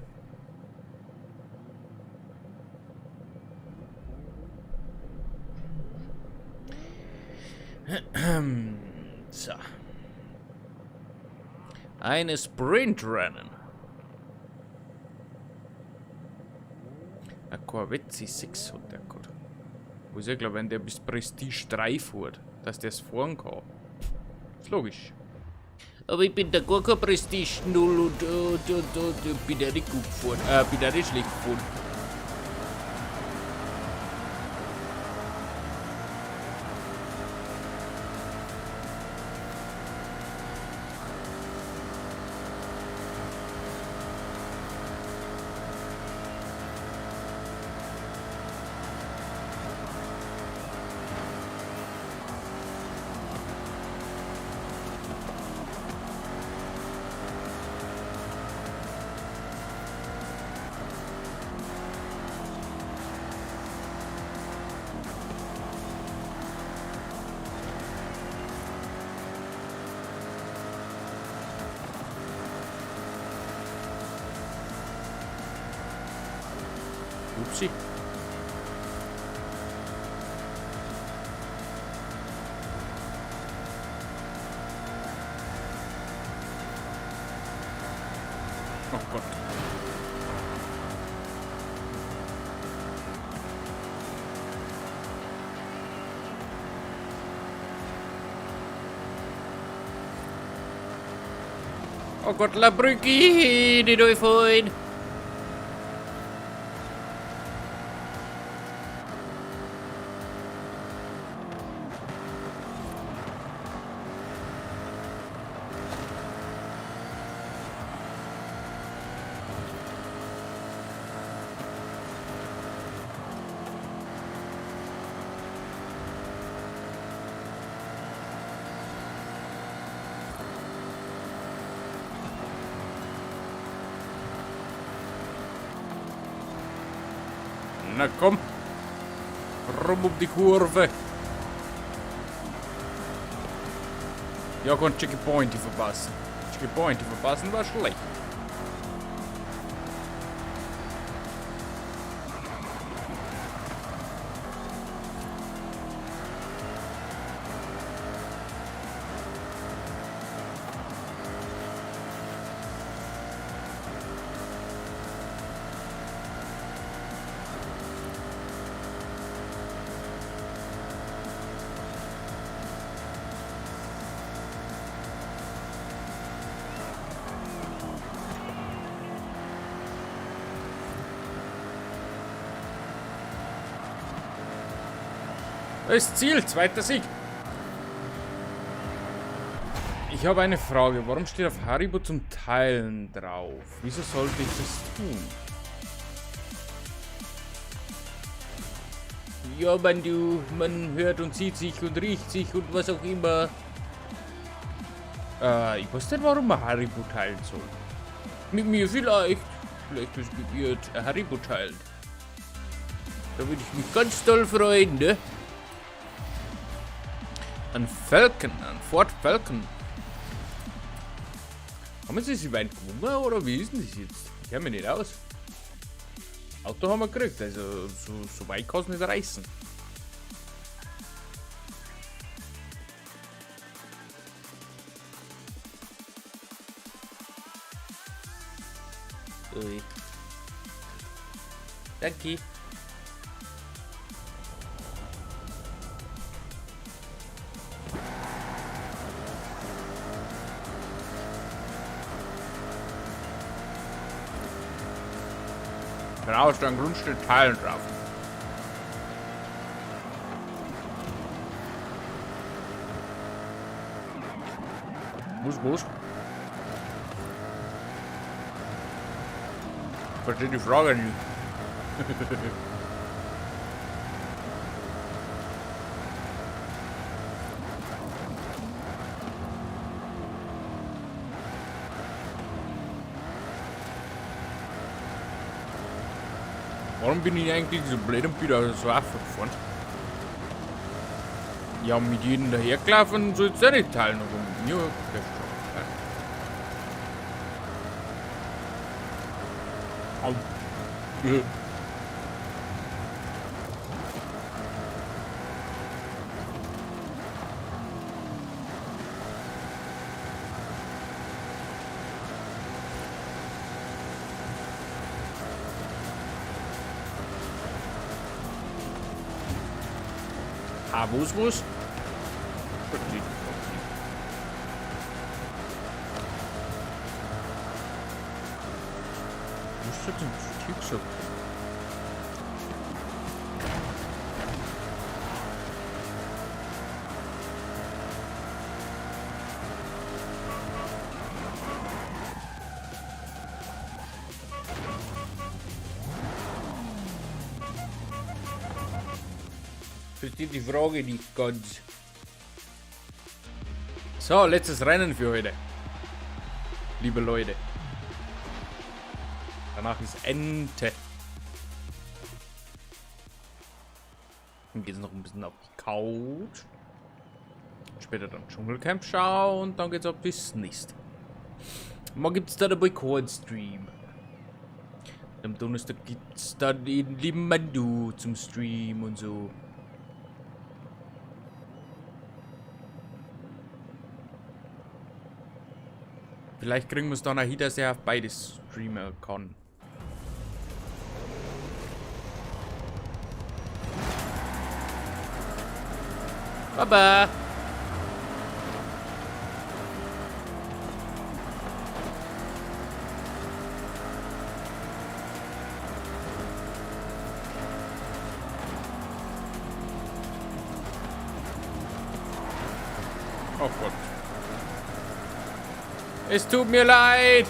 So. Eine Sprintrennen. Ein Corvette C600, gut. Muss ja klar, wenn der bis Prestige 3 fährt, dass der es fahren kann. Ist logisch. Aber ich bin da gar kein Prestige 0 und bin ja nicht gut gefahren. Bin ja nicht schlecht gefahren. Upsi. Oh Gott. Oh Gott, la Brücke, nicht durchfallen. Na komm. Rum um die Kurve. Ja, kann Chicky Pointy verpassen. Chicky Pointy verpassen war schlecht. Das Ziel, zweiter Sieg. Ich habe eine Frage. Warum steht auf Haribo zum Teilen drauf? Wieso sollte ich das tun? Ja, man hört und sieht sich und riecht sich und was auch immer. Ich weiß nicht, warum man Haribo teilen soll. Mit mir vielleicht. Vielleicht ist mit ihr Haribo teilen. Da würde ich mich ganz doll freuen, ne? Ein Falcon, ein Ford Falcon. Haben sie sich weit gewungen oder wie ist denn das jetzt? Ich kenne mich nicht aus. Auto haben wir gekriegt, also so weit kann es nicht reißen. Ui. Danke. Genau, ist da ein Grundstück Teilen drauf. Muss. Ich verstehe die Frage nicht. Warum bin ich eigentlich so blöd und bin da so gefahren? Ja, mit jedem dahergelaufen soll es ja nicht teilen. Ja, das schon. Au. Wo ist? Was ist denn das Typ so? Verstehe die Frage nicht ganz. So, letztes Rennen für heute. Liebe Leute. Danach ist Ente. Dann geht's noch ein bisschen auf die Couch. Später dann Dschungelcamp schauen und dann geht's auf das nächste. Morgen gibt's da dabei keinen Stream. Am Donnerstag gibt's dann den lieben Mandu zum Stream und so. Vielleicht kriegen wir es dann auch hin, dass er auf beides streamen kann. Baba! Oh Gott. Es tut mir leid.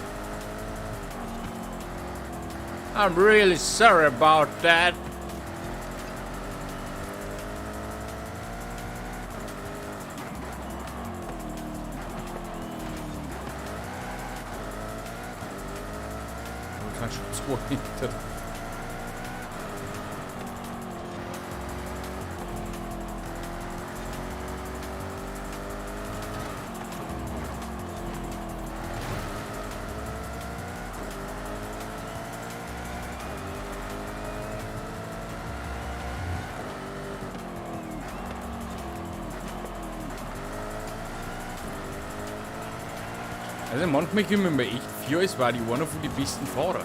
I'm really sorry about that. Du kannst schon 2 Meter. Also manchmal kommen mir echt vor, es war die einer von den besten Fahrer.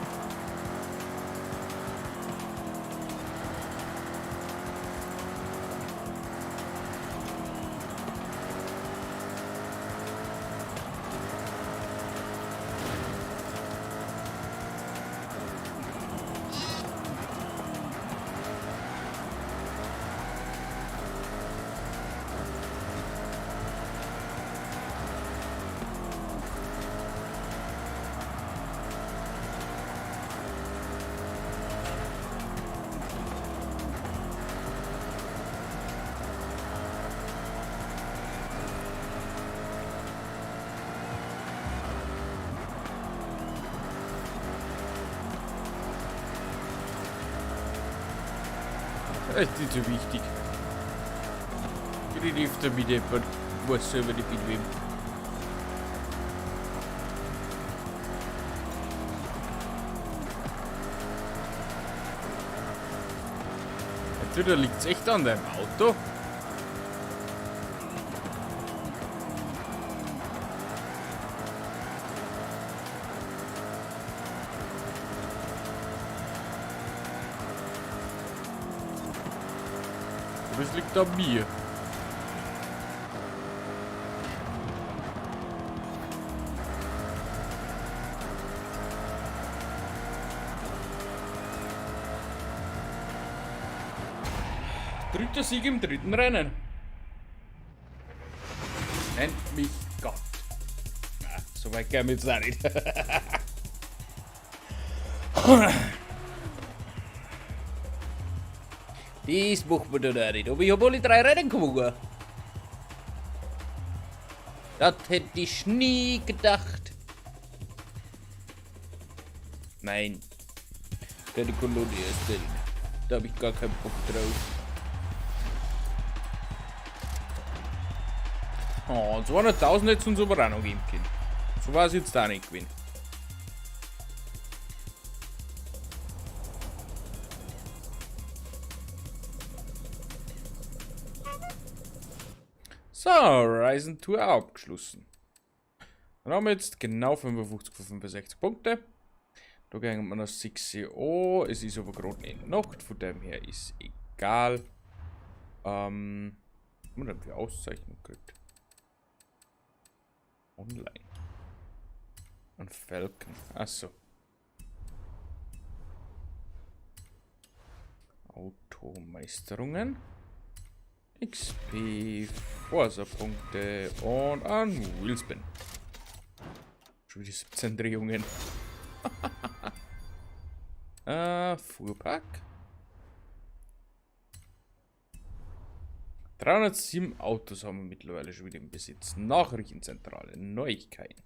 ist nicht so wichtig. Die hilft damit jemand. Weiß selber nicht mit wem. Entweder liegt es echt an deinem Auto. Oder es liegt an mir. Dritter Sieg im dritten Rennen. Nennt mich Gott. Ah, so weit gehen wir jetzt auch nicht. Das macht man dann auch nicht. Aber ich habe alle 3 Rennen gewonnen. Das hätte ich nie gedacht. Nein. Keine Kolonie erstellen. Da habe ich gar keinen Bock drauf. Oh, 200.000 hätte es uns aber auch noch geben können. So war es jetzt da nicht gewesen. So, Horizon Tour abgeschlossen. Dann haben wir jetzt genau 55 von 65 Punkte. Da gehen wir noch 6 an. Es ist aber gerade nicht Nacht, von dem her ist egal. Was haben wir denn für Auszeichnung gekriegt? Online. Und Falcon. Achso. Automeisterungen. XP, Forsa-Punkte und ein Wheelspin. Schon wieder 17 Drehungen. Fuhrpark. 307 Autos haben wir mittlerweile schon wieder im Besitz. Nachrichtenzentrale, Neuigkeiten.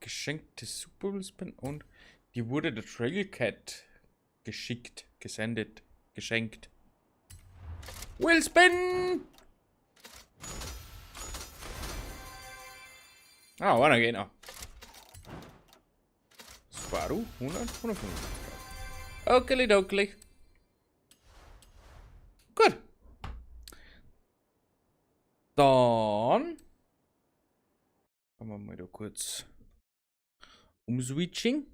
Geschenkte Super Wheelspin und die wurde der Trailcat geschickt, gesendet, geschenkt. Wheelspin! Ah, wanna gehen noch. Subaru 155. Okidoki. Gut. Dann machen wir mal da kurz umswitching.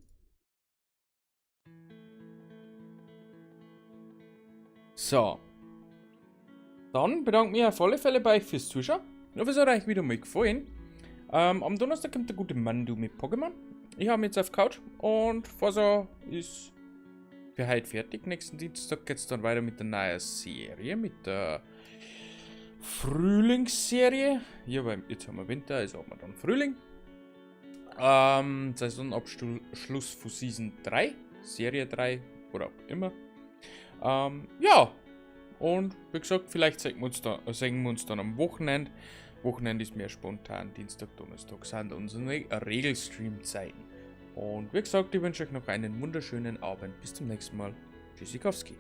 So. Dann bedanke ich mich auf alle Fälle bei euch fürs Zuschauen. Ich hoffe, es hat euch wieder mal gefallen. Am Donnerstag kommt der gute Mandu mit Pokémon. Ich habe jetzt auf Couch und Forza ist für heute fertig. Nächsten Dienstag geht es dann weiter mit der neuen Serie, mit der Frühlingsserie. Ja, weil jetzt haben wir Winter, also haben wir dann Frühling. Saisonabschluss von Season 3, Serie 3 oder auch immer. Ja, und wie gesagt, vielleicht sehen wir uns dann am Wochenende. Wochenende ist mehr spontan, Dienstag, Donnerstag sind unsere Regelstream-Zeiten. Und wie gesagt, ich wünsche euch noch einen wunderschönen Abend. Bis zum nächsten Mal. Tschüssikowski.